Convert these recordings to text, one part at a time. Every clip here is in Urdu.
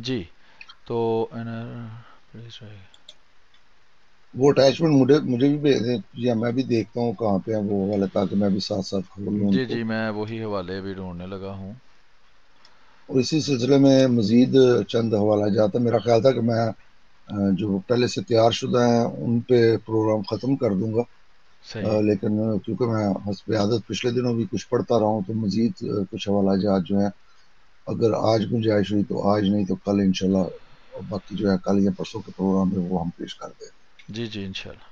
جی تو پلیز وہ اٹیچمنٹ مجھے بھی بھیج دیں یا میں بھی دیکھتا ہوں کہاں پہ ہیں وہ والے، تاکہ میں بھی ساتھ ساتھ کھول لوں ان جی کو. جی میں وہی حوالے بھی ڈھونڈنے لگا ہوں. اور اسی سلسلے میں مزید چند حوالہ جات ہیں. میرا خیال تھا کہ میں جو پہلے سے تیار شدہ ہیں ان پہ پروگرام ختم کر دوں گا، صحیح. لیکن کیونکہ میں حسب عادت پچھلے دنوں بھی کچھ پڑھتا رہا ہوں، تو مزید کچھ حوالہ جات جو ہیں اگر آج گنجائش ہوئی تو آج، نہیں تو کل انشاءاللہ، اور باقی جو ہے کل یا پرسوں کے پروگرام میں وہ ہم پیش کر دیں. جی جی انشاءاللہ.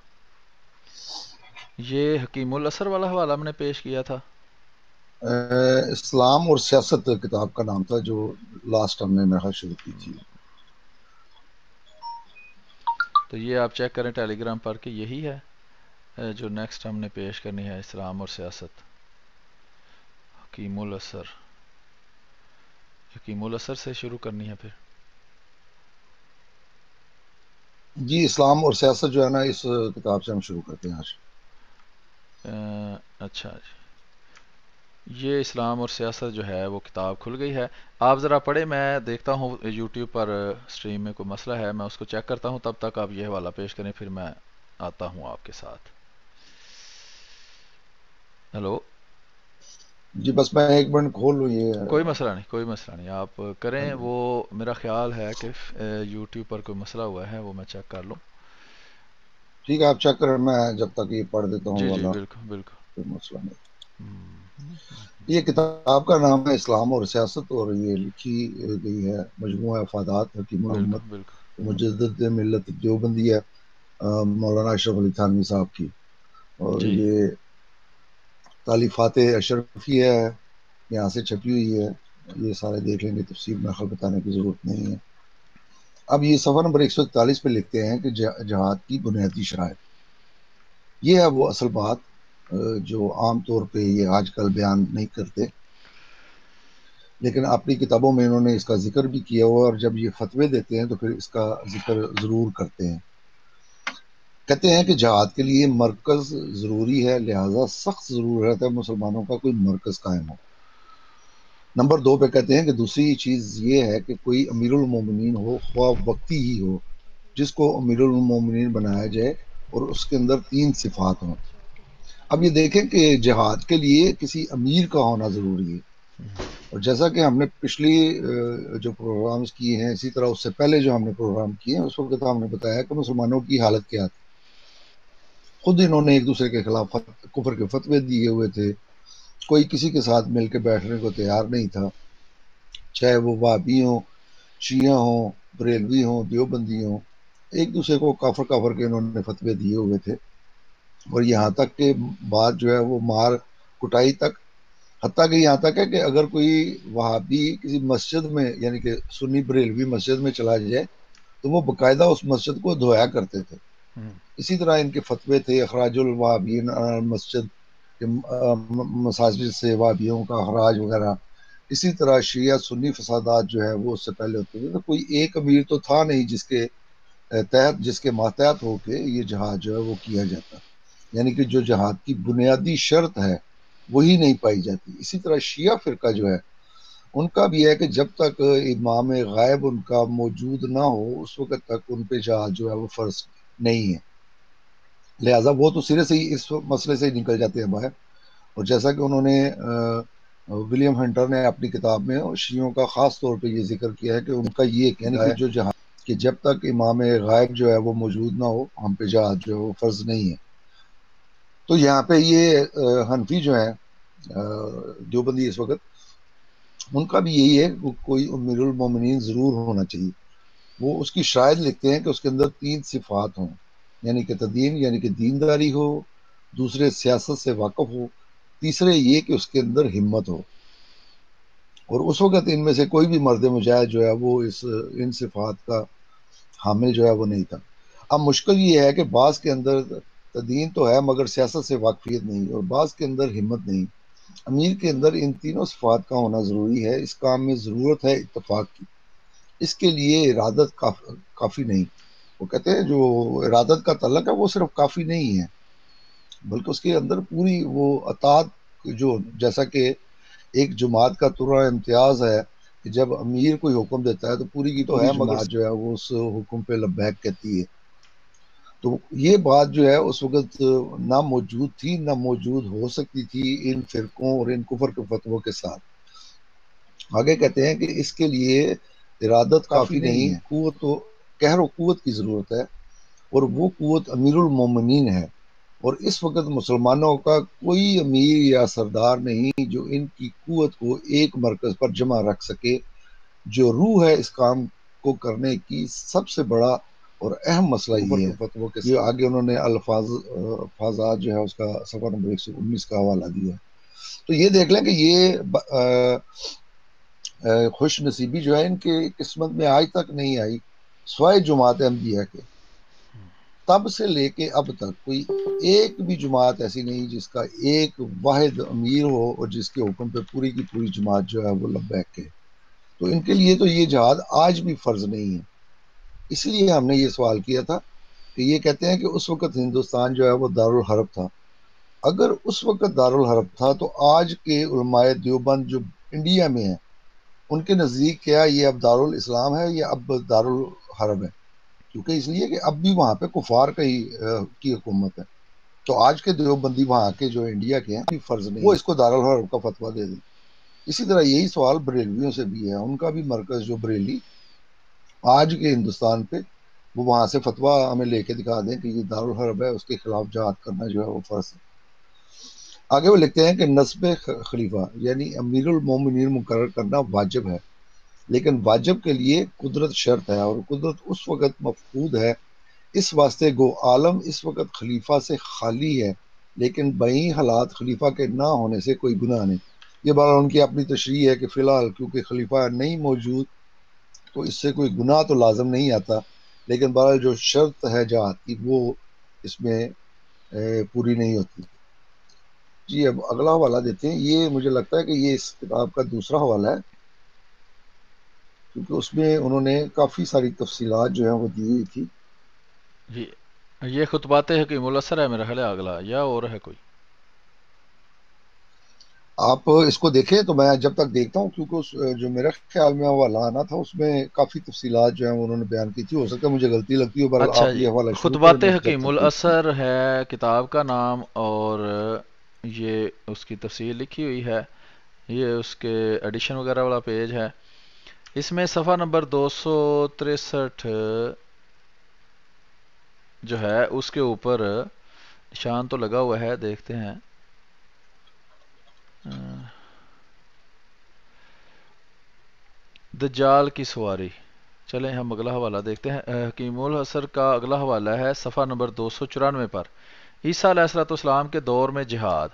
یہ حکیم الاثر والا حوالہ ہم نے پیش کیا تھا. اسلام اور سیاست کتاب کا نام تھا، جو لاسٹ ہم نے میرا شروع کی تھی. تو یہ آپ چیک کریں ٹیلی گرام پر کہ یہی ہے جو نیکسٹ ہم نے پیش کرنی ہے، اسلام اور سیاست، حکیم الاثر. حکیم الاثر سے شروع کرنی ہے پھر. جی اسلام اور سیاست جو ہے نا، اس کتاب سے ہم شروع کرتے ہیں آج. اچھا جی. یہ اسلام اور سیاست جو ہے وہ کتاب کھل گئی ہے. آپ ذرا پڑھیں، میں دیکھتا ہوں یوٹیوب پر اسٹریم میں کوئی مسئلہ ہے، میں اس کو چیک کرتا ہوں. تب تک آپ یہ حوالہ پیش کریں، پھر میں آتا ہوں آپ کے ساتھ. ہلو. جی بس میں ایک منٹ کھول لوں یہ. کوئی مسئلہ نہیں، کوئی مسئلہ نہیں، آپ کریں. وہ میرا خیال ہے کہ یوٹیوب پر کوئی مسئلہ ہوا ہے، وہ میں چیک کر لوں. ٹھیک ہے آپ چیک کریں، میں جب تک یہ پڑھ دیتا ہوں جی جی والا، بالکل بالکل. کوئی مسئلہ نہیں. یہ کتاب کا نام ہے اسلام اور سیاست، اور یہ لکھی گئی ہے مجموعہ افادات حکیم بالکل الامت بالکل. مجدد ملت دیوبندی ہے، مولانا اشرف علی تھانوی صاحب کی. اور جی یہ تالیفات اشرفی ہے، یہاں سے چھپی ہوئی ہے. یہ سارے دیکھ لیں گے، تفصیل میں خل بتانے کی ضرورت نہیں ہے. اب یہ صفحہ نمبر 141 پہ لکھتے ہیں کہ جہاد کی بنیادی شرائط. یہ ہے وہ اصل بات جو عام طور پہ یہ آج کل بیان نہیں کرتے، لیکن اپنی کتابوں میں انہوں نے اس کا ذکر بھی کیا ہوا، اور جب یہ فتوے دیتے ہیں تو پھر اس کا ذکر ضرور کرتے ہیں. کہتے ہیں کہ جہاد کے لیے مرکز ضروری ہے، لہذا سخت ضرورت ہے مسلمانوں کا کوئی مرکز قائم ہو. نمبر 2 پہ کہتے ہیں کہ دوسری چیز یہ ہے کہ کوئی امیر المومنین ہو، خواہ وقتی ہی ہو، جس کو امیر المومنین بنایا جائے، اور اس کے اندر 3 صفات ہوں. اب یہ دیکھیں کہ جہاد کے لیے کسی امیر کا ہونا ضروری ہے. اور جیسا کہ ہم نے پچھلی جو پروگرامز کیے ہیں، اسی طرح اس سے پہلے جو ہم نے پروگرام کیے ہیں، اس وقت ہم نے بتایا کہ مسلمانوں کی حالت کیا تھی. خود انہوں نے ایک دوسرے کے خلاف کفر کے فتوے دیے ہوئے تھے. کوئی کسی کے ساتھ مل کے بیٹھنے کو تیار نہیں تھا، چاہے وہ وہابی ہوں، شیعہ ہوں، بریلوی ہوں، دیوبندی ہوں. ایک دوسرے کو کافر کافر کے انہوں نے فتوے دیے ہوئے تھے. اور یہاں تک کہ بات جو ہے وہ مار کٹائی تک، حتیٰ کہ یہاں تک ہے کہ اگر کوئی وہابی کسی مسجد میں، یعنی کہ سنی بریلوی مسجد میں چلا جائے، تو وہ باقاعدہ اس مسجد کو دھویا کرتے تھے. اسی طرح ان کے فتوے تھے، اخراج الوہابین مسجد، مساجد سے وہابیوں کا اخراج وغیرہ. اسی طرح شیعہ سنی فسادات جو ہے وہ اس سے پہلے ہوتے تھے. تو کوئی ایک امیر تو تھا نہیں جس کے ماتحت ہو کے یہ جہاد جو ہے وہ کیا جاتا، یعنی کہ جو جہاد کی بنیادی شرط ہے وہی نہیں پائی جاتی. اسی طرح شیعہ فرقہ جو ہے ان کا بھی ہے کہ جب تک امام غائب ان کا موجود نہ ہو، اس وقت تک ان پہ جہاد جو ہے وہ فرض نہیں ہے. لہٰذا وہ تو سرے سے ہی اس مسئلے سے نکل جاتے ہیں باہر. اور جیسا کہ انہوں نے ولیم ہنٹر نے اپنی کتاب میں شیعوں کا خاص طور پہ یہ ذکر کیا ہے کہ ان کا یہ یعنی کہ جو جہاد کہ جب تک امام غائب جو ہے وہ موجود نہ ہو، ہم پہ جہاد جو ہے وہ فرض نہیں ہے. تو یہاں پہ یہ حنفی جو ہیں دیوبندی اس وقت، ان کا بھی یہی ہے کہ کوئی امیر المومنین ضرور ہونا چاہیے. وہ اس کی شاید لکھتے ہیں کہ اس کے اندر 3 صفات ہوں، یعنی کہ تدین، یعنی کہ دینداری ہو، دوسرے سیاست سے واقف ہو، تیسرے یہ کہ اس کے اندر ہمت ہو. اور اس وقت ان میں سے کوئی بھی مرد مجاہد جو ہے وہ ان صفات کا حامل جو ہے وہ نہیں تھا. اب مشکل یہ ہے کہ بعض کے اندر تدین تو ہے مگر سیاست سے واقفیت نہیں، اور بعض کے اندر ہمت نہیں. امیر کے اندر ان تینوں صفات کا ہونا ضروری ہے. اس کام میں ضرورت ہے اتفاق کی، اس کے لیے ارادت کافی نہیں. وہ کہتے ہیں جو ارادت کا تعلق ہے وہ صرف کافی نہیں ہے، بلکہ اس کے اندر پوری وہ اطاعت، جو جیسا کہ ایک جماعت کا ترا امتیاز ہے کہ جب امیر کوئی حکم دیتا ہے تو پوری کی تو ہے جماعت جو ہے وہ اس حکم پہ لبیک کہتی ہے. تو یہ بات جو ہے اس وقت نہ موجود تھی، نہ موجود ہو سکتی تھی ان فرقوں اور ان کفر کے فتووں کے ساتھ. آگے کہتے ہیں کہ اس کے لیے ارادت کافی نہیں ہے، قوت و قہر و قوت کی ضرورت ہے، اور وہ قوت امیر المومنین ہے. اور اس وقت مسلمانوں کا کوئی امیر یا سردار نہیں جو ان کی قوت کو ایک مرکز پر جمع رکھ سکے، جو روح ہے اس کام کو کرنے کی. سب سے بڑا اور اہم مسئلہ یہ ہے. یہ آگے انہوں نے الفاظات جو ہے اس کا صفحہ نمبر 119 کا حوالہ دیا. تو یہ دیکھ لیں کہ یہ خوش نصیبی جو ہے ان کے قسمت میں آج تک نہیں آئی، سوائے جماعت احمدیہ کے. تب سے لے کے اب تک کوئی ایک بھی جماعت ایسی نہیں جس کا ایک واحد امیر ہو اور جس کے حکم پہ پوری کی پوری جماعت جو ہے وہ لبیک ہے. تو ان کے لیے تو یہ جہاد آج بھی فرض نہیں ہے. اس لیے ہم نے یہ سوال کیا تھا کہ یہ کہتے ہیں کہ اس وقت ہندوستان جو ہے وہ دارالحرب تھا. اگر اس وقت دارالحرب تھا تو آج کے علماء دیوبند جو انڈیا میں ہیں ان کے نزدیک کیا یہ اب دارالاسلام ہے یا اب دارالحرب ہے؟ کیونکہ اس لیے کہ اب بھی وہاں پہ کفار کی حکومت ہے. تو آج کے دیوبندی وہاں کے جو انڈیا کے ہیں فرض نہیں، وہ اس کو دارالحرب کا فتویٰ دے دیں. اسی طرح یہی سوال بریلویوں سے بھی ہے. ان کا بھی مرکز جو بریلی آج کے ہندوستان پہ، وہ وہاں سے فتویٰ ہمیں لے کے دکھا دیں کہ یہ دارالحرب ہے، اس کے خلاف جہاد کرنا جو ہے وہ فرض ہے. آگے وہ لکھتے ہیں کہ نصب خلیفہ یعنی امیر المومنین مقرر کرنا واجب ہے، لیکن واجب کے لیے قدرت شرط ہے، اور قدرت اس وقت مفقود ہے. اس واسطے گو عالم اس وقت خلیفہ سے خالی ہے، لیکن بئی حالات خلیفہ کے نہ ہونے سے کوئی گناہ نہیں. یہ بات ان کی اپنی تشریح ہے کہ فی الحال کیونکہ خلیفہ نہیں موجود تو اس سے کوئی گناہ تو لازم نہیں آتا، لیکن بہرحال جو شرط ہے جہاد کی وہ اس میں پوری نہیں ہوتی. جی اب اگلا حوالہ دیتے ہیں. یہ مجھے لگتا ہے کہ یہ اس کتاب کا دوسرا حوالہ ہے، کیونکہ اس میں انہوں نے کافی ساری تفصیلات جو ہیں وہ دی ہوئی تھی. جی یہ خطبات حکیم الاسر ہے میرا خیال ہے اگلا، یا اور ہے کوئی؟ آپ اس کو دیکھیں تو میں جب تک دیکھتا ہوں، کیونکہ جو میرے خیال میں حوالہ آنا تھا اس میں کافی تفصیلات جو ہیں انہوں نے بیان کی تھی. ہو سکتا ہے مجھے غلطی لگتی ہو، بہرحال اچھا آپ جی، یہ حوالہ شروع کریں خطبات میں جب حکیم تک دیکھتا ہوں. الاسر ہے کتاب کا نام، اور یہ اس کی تفصیل لکھی ہوئی ہے. یہ اس کے ایڈیشن وغیرہ والا پیج ہے. اس میں صفحہ نمبر 263 جو ہے اس کے اوپر نشان تو لگا ہوا ہے، دیکھتے ہیں. دجال کی سواری. چلیں ہم اگلا حوالہ دیکھتے ہیں. حکیم الاسر کا اگلا حوالہ ہے صفحہ نمبر 294 پر، عیسیٰ علیہ السلام کے دور میں جہاد.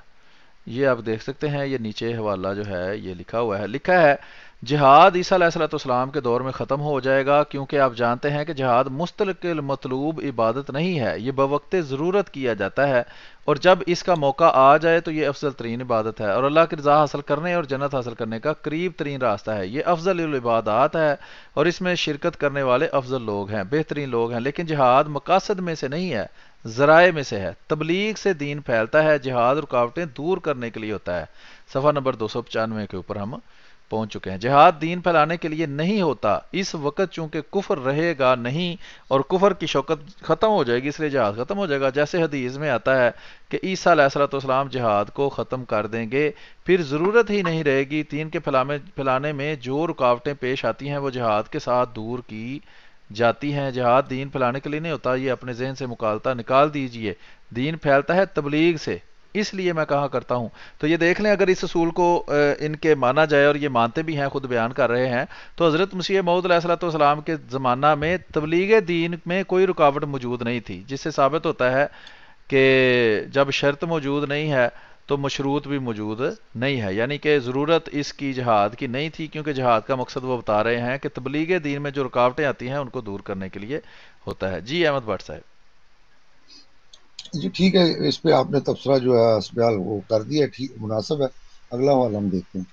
یہ آپ دیکھ سکتے ہیں، یہ نیچے حوالہ جو ہے یہ لکھا ہوا ہے. لکھا ہے جہاد عیسیٰ علیہ السلام کے دور میں ختم ہو جائے گا، کیونکہ آپ جانتے ہیں کہ جہاد مستقل مطلوب عبادت نہیں ہے، یہ بوقت ضرورت کیا جاتا ہے، اور جب اس کا موقع آ جائے تو یہ افضل ترین عبادت ہے، اور اللہ کی رضا حاصل کرنے اور جنت حاصل کرنے کا قریب ترین راستہ ہے. یہ افضل العبادات ہے اور اس میں شرکت کرنے والے افضل لوگ ہیں، بہترین لوگ ہیں. لیکن جہاد مقاصد میں سے نہیں ہے، ذرائع میں سے ہے. تبلیغ سے دین پھیلتا ہے، جہاد رکاوٹیں دور کرنے کے لیے ہوتا ہے. صفحہ نمبر 295 کے اوپر ہم پہنچ چکے ہیں. جہاد دین پھیلانے کے لیے نہیں ہوتا. اس وقت چونکہ کفر رہے گا نہیں اور کفر کی شوکت ختم ہو جائے گی، اس لیے جہاد ختم ہو جائے گا. جیسے حدیث میں آتا ہے کہ عیسیٰ علیہ السلام جہاد کو ختم کر دیں گے، پھر ضرورت ہی نہیں رہے گی. دین کے پھیلانے میں جو رکاوٹیں پیش آتی ہیں وہ جہاد کے ساتھ دور کی جاتی ہیں. جہاد دین پھیلانے کے لیے نہیں ہوتا، یہ اپنے ذہن سے مکالمہ نکال دیجئے. دین پھیلتا ہے تبلیغ سے، اس لیے میں کہا کرتا ہوں. تو یہ دیکھ لیں، اگر اس اصول کو ان کے مانا جائے، اور یہ مانتے بھی ہیں، خود بیان کر رہے ہیں، تو حضرت مسیح موعود علیہ السلام کے زمانہ میں تبلیغ دین میں کوئی رکاوٹ موجود نہیں تھی، جس سے ثابت ہوتا ہے کہ جب شرط موجود نہیں ہے تو مشروط بھی موجود نہیں ہے. یعنی کہ ضرورت اس کی جہاد کی نہیں تھی، کیونکہ جہاد کا مقصد وہ بتا رہے ہیں کہ تبلیغ دین میں جو رکاوٹیں آتی ہیں ان کو دور کرنے کے لیے ہوتا ہے. جی احمد بٹ صاحب. جی ٹھیک ہے، اس پہ آپ نے تبصرہ جو ہے اسپیال وہ کر دیا، ٹھیک مناسب ہے. اگلا حوالہ ہم دیکھتے ہیں.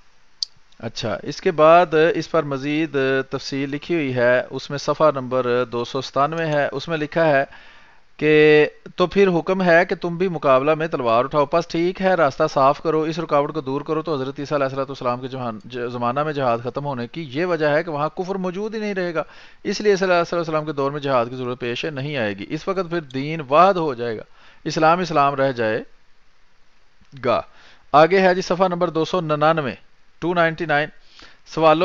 اچھا، اس کے بعد اس پر مزید تفصیل لکھی ہوئی ہے. اس میں صفحہ نمبر 297 ہے. اس میں لکھا ہے کہ تو پھر حکم ہے کہ تم بھی مقابلہ میں تلوار اٹھاؤ، پس ٹھیک ہے راستہ صاف کرو، اس رکاوٹ کو دور کرو۔ تو حضرت عیسیٰ علیہ السلام کے زمانہ میں جہاد ختم ہونے کی یہ وجہ ہے کہ وہاں کفر موجود ہی نہیں رہے گا، اس لیے صلی اللہ علیہ وسلم کے دور میں جہاد کی ضرورت پیش نہیں آئے گی، اس وقت پھر دین واحد ہو جائے گا، اسلام اسلام رہ جائے گا۔ آگے ہے جی صفحہ نمبر 299، 299، سوالات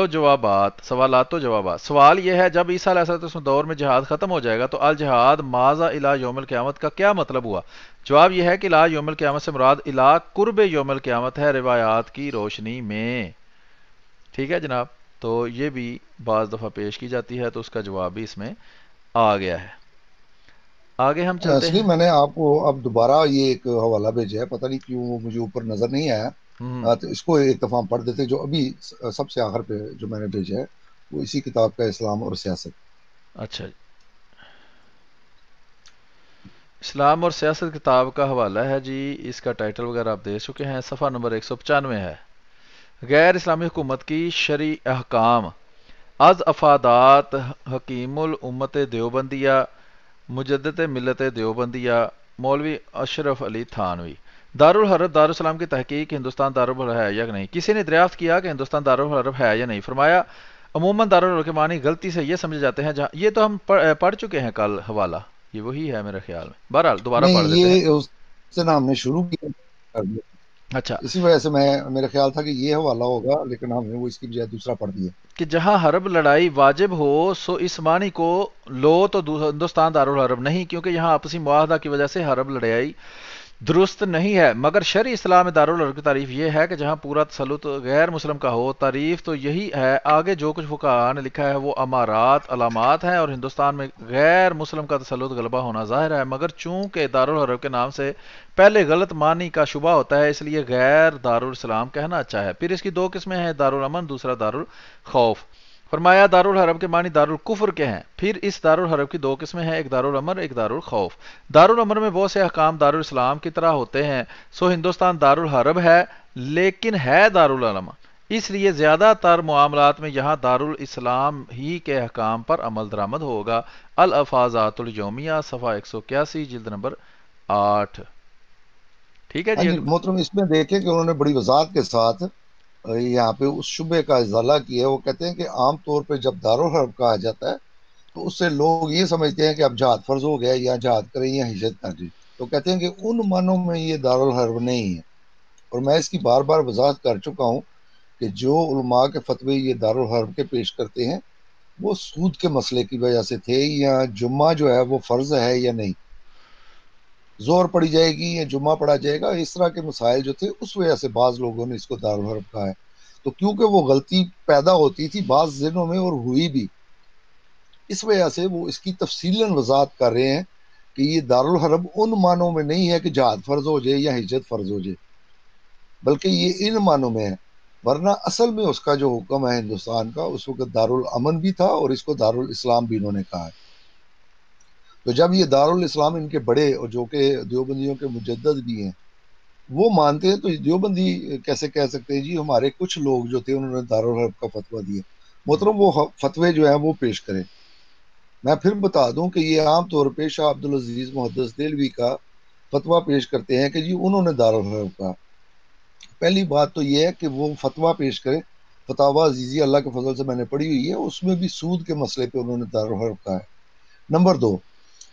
و جوابات۔ سوال یہ ہے جب عیسیٰ علیہ السلام دور میں جہاد ختم ہو جائے گا تو الجہاد ماذا الی یوم القیامت کا کیا مطلب ہوا؟ جواب یہ ہے کہ الی یوم القیامت سے مراد الی قرب یوم القیامت ہے، روایات کی روشنی میں۔ ٹھیک ہے جناب، تو یہ بھی بعض دفعہ پیش کی جاتی ہے، تو اس کا جواب بھی اس میں آ گیا ہے۔ آگے ہم چلتے ہیں۔ سلیم، میں نے آپ کو اب دوبارہ یہ ایک حوالہ بھیجا ہے، پتہ نہیں کیوں وہ مجھے اوپر نظر نہیں آیا، ہم، تو اس کو ایک دفعہ ہم پڑھ دیتے، جو ابھی سب سے آخر پہ جو میں نے بھیجا ہے وہ اسی کتاب کا اسلام اور سیاست۔ اچھا جی، اسلام اور سیاست کتاب کا حوالہ ہے جی، اس کا ٹائٹل وغیرہ آپ دے چکے ہیں، صفحہ نمبر 195 ہے۔ غیر اسلامی حکومت کی شرعی احکام از افادات حکیم الامت دیوبندیہ مجدد ملت دیوبندیہ مولوی اشرف علی تھانوی۔ دارالحرب دارالسلام کی تحقیق ہندوستان دارالحرب ہے یا نہیں؟ کسی نے دریافت کیا کہ ہندوستان دارالحرب ہے یا نہیں؟ فرمایا عموماً دارالحرب کے معنی غلطی سے یہ سمجھے جاتے ہیں جہاں، یہ تو ہم پڑھ چکے ہیں کل حوالہ، یہ وہی ہے میرے خیال میں، بہرحال دوبارہ نہیں، پڑھ دیتے ہیں۔ یہ اس سے نا ہم نے شروع کیا کر دیا، اچھا، اسی وجہ سے میرا خیال تھا کہ یہ حوالہ ہوگا، لیکن ہم نے وہ اس کی بجائے دوسرا پڑھ دیا۔ کہ جہاں حرب لڑائی واجب ہو سو اس معنی کو لو تو ہندوستان دارالحرب نہیں، کیونکہ یہاں آپسی معاہدہ کی وجہ سے حرب لڑائی درست نہیں ہے، مگر شرعی اسلام میں دارالحرب کی تعریف یہ ہے کہ جہاں پورا تسلط غیر مسلم کا ہو۔ تعریف تو یہی ہے، آگے جو کچھ فقہاء نے لکھا ہے وہ امارات علامات ہیں، اور ہندوستان میں غیر مسلم کا تسلط غلبہ ہونا ظاہر ہے، مگر چونکہ دارالحرب کے نام سے پہلے غلط معنی کا شبہ ہوتا ہے، اس لیے غیر دارالاسلام کہنا اچھا ہے۔ پھر اس کی دو قسمیں ہیں، دارالامن دوسرا دارالخوف۔ فرمایا دارالحرب کے معنی دارالکفر کے ہیں، پھر اس دارالحرب کی دو قسمیں ہیں، ایک دارالامن ایک دارالخوف۔ دارالامن میں بہت سے احکام دارالاسلام کی طرح ہوتے ہیں، سو ہندوستان دارالحرب ہے لیکن ہے دارالامن، اس لیے زیادہ تر معاملات میں یہاں دارالاسلام ہی کے احکام پر عمل درآمد ہوگا۔ الافاظات الیومیہ صفحہ 181 جلد نمبر 8۔ ٹھیک ہے ہاں جی، جی محترم، اس میں دیکھیں کہ انہوں نے بڑی وضاحت کے ساتھ یہاں پہ اس شبے کا ازالہ کیا ہے۔ وہ کہتے ہیں کہ عام طور پہ جب دارالحرب کہا جاتا ہے تو اس سے لوگ یہ سمجھتے ہیں کہ اب جہاد فرض ہو گیا، یا جہاد کریں یا ہجرت کریں، تو کہتے ہیں کہ ان معنوں میں یہ دارالحرب نہیں ہے۔ اور میں اس کی بار بار وضاحت کر چکا ہوں کہ جو علماء کے فتوے یہ دارالحرب کے پیش کرتے ہیں وہ سود کے مسئلے کی وجہ سے تھے، یا جمعہ جو ہے وہ فرض ہے یا نہیں، زور پڑی جائے گی یا جمعہ پڑھا جائے گا، اس طرح کے مسائل جو تھے اس وجہ سے بعض لوگوں نے اس کو دارالحرب کہا ہے۔ تو کیونکہ وہ غلطی پیدا ہوتی تھی بعض ذہنوں میں اور ہوئی بھی، اس وجہ سے وہ اس کی تفصیلاً وضاحت کر رہے ہیں کہ یہ دارالحرب ان معنوں میں نہیں ہے کہ جہاد فرض ہو جائے یا ہجرت فرض ہو جائے، بلکہ یہ ان معنوں میں ہے۔ ورنہ اصل میں اس کا جو حکم ہے ہندوستان کا، اس وقت دارالامن بھی تھا اور اس کو دارالاسلام بھی انہوں نے کہا ہے۔ تو جب یہ دارالاسلام ان کے بڑے اور جو کہ دیوبندیوں کے مجدد بھی ہیں وہ مانتے ہیں، تو دیوبندی کیسے کہہ سکتے ہیں جی ہمارے کچھ لوگ جو تھے انہوں نے دارالحرب کا فتویٰ دیا؟ محترم وہ فتوے جو ہیں وہ پیش کریں۔ میں پھر بتا دوں کہ یہ عام طور پہ شاہ عبدالعزیز محدث دہلوی کا فتویٰ پیش کرتے ہیں کہ جی انہوں نے دارالحرب کا۔ پہلی بات تو یہ ہے کہ وہ فتویٰ پیش کریں، فتاوی عزیزی اللہ کے فضل سے میں نے پڑھی ہوئی ہے، اس میں بھی سود کے مسئلے پہ انہوں نے دارالحرب کہا ہے۔ نمبر دو،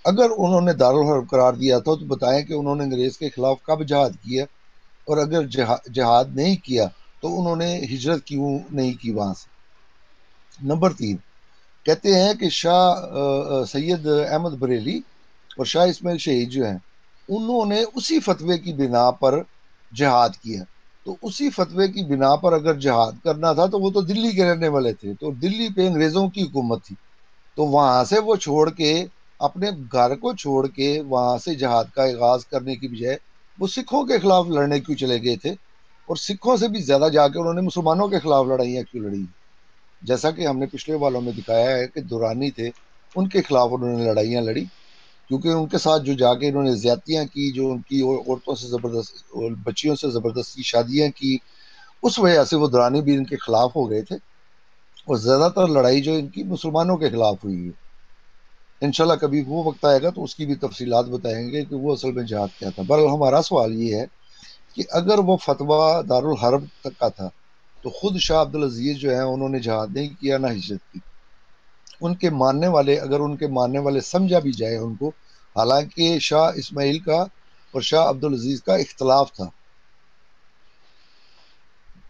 اگر انہوں نے دارالحرب قرار دیا تھا تو بتائیں کہ انہوں نے انگریز کے خلاف کب جہاد کیا، اور اگر جہاد نہیں کیا تو انہوں نے ہجرت کیوں نہیں کی وہاں سے۔ نمبر تین، کہتے ہیں کہ شاہ سید احمد بریلی اور شاہ اسماعیل شہید جو ہیں انہوں نے اسی فتوے کی بنا پر جہاد کیا، تو اسی فتوے کی بنا پر اگر جہاد کرنا تھا تو وہ تو دلی کے رہنے والے تھے، تو دلی پہ انگریزوں کی حکومت تھی، تو وہاں سے وہ چھوڑ کے اپنے گھر کو چھوڑ کے وہاں سے جہاد کا آغاز کرنے کی بجائے وہ سکھوں کے خلاف لڑنے کیوں چلے گئے تھے، اور سکھوں سے بھی زیادہ جا کے انہوں نے مسلمانوں کے خلاف لڑائیاں کیوں لڑی؟ جیسا کہ ہم نے پچھلے والوں میں دکھایا ہے کہ دورانی تھے، ان کے خلاف انہوں نے لڑائیاں لڑی، کیونکہ ان کے ساتھ جو جا کے انہوں نے زیادتیاں کی، جو ان کی عورتوں سے زبردست بچیوں سے زبردستی شادیاں کی، اس وجہ سے وہ دورانی بھی ان کے خلاف ہو گئے تھے، اور زیادہ تر لڑائی جو ان کی مسلمانوں کے خلاف ہوئی ہے۔ انشاءاللہ کبھی وہ وقت آئے گا تو اس کی بھی تفصیلات بتائیں گے کہ وہ اصل میں جہاد کیا تھا. بہرحال ہمارا سوال یہ ہے کہ اگر وہ فتویٰ دارالحرب تک کا تھا تو خود شاہ عبد العزیز جو ہیں انہوں نے جہاد نہیں کیا نہ ہجرت کی. ان کے ماننے والے، اگر ان کے ماننے والے سمجھا بھی جائے ان کو، حالانکہ شاہ اسماعیل کا اور شاہ عبد العزیز کا اختلاف تھا.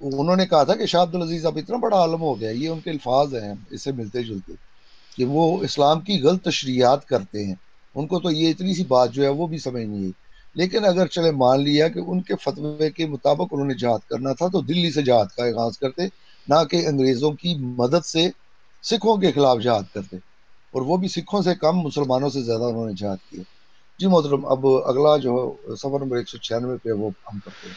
انہوں نے کہا تھا کہ شاہ عبد العزیز اب اتنا بڑا عالم ہو گیا، یہ ان کے الفاظ ہیں اس سے ملتے جلتے، کہ وہ اسلام کی غلط تشریحات کرتے ہیں، ان کو تو یہ اتنی سی بات جو ہے وہ بھی سمجھ نہیں آئی. لیکن اگر چلے مان لیا کہ ان کے فتوے کے مطابق انہوں نے جہاد کرنا تھا تو دلی سے جہاد کا آغاز کرتے، نہ کہ انگریزوں کی مدد سے سکھوں کے خلاف جہاد کرتے، اور وہ بھی سکھوں سے کم مسلمانوں سے زیادہ انہوں نے جہاد کیا. جی محترم، اب اگلا جو سفر نمبر 196 پہ وہ ہم کرتے ہیں.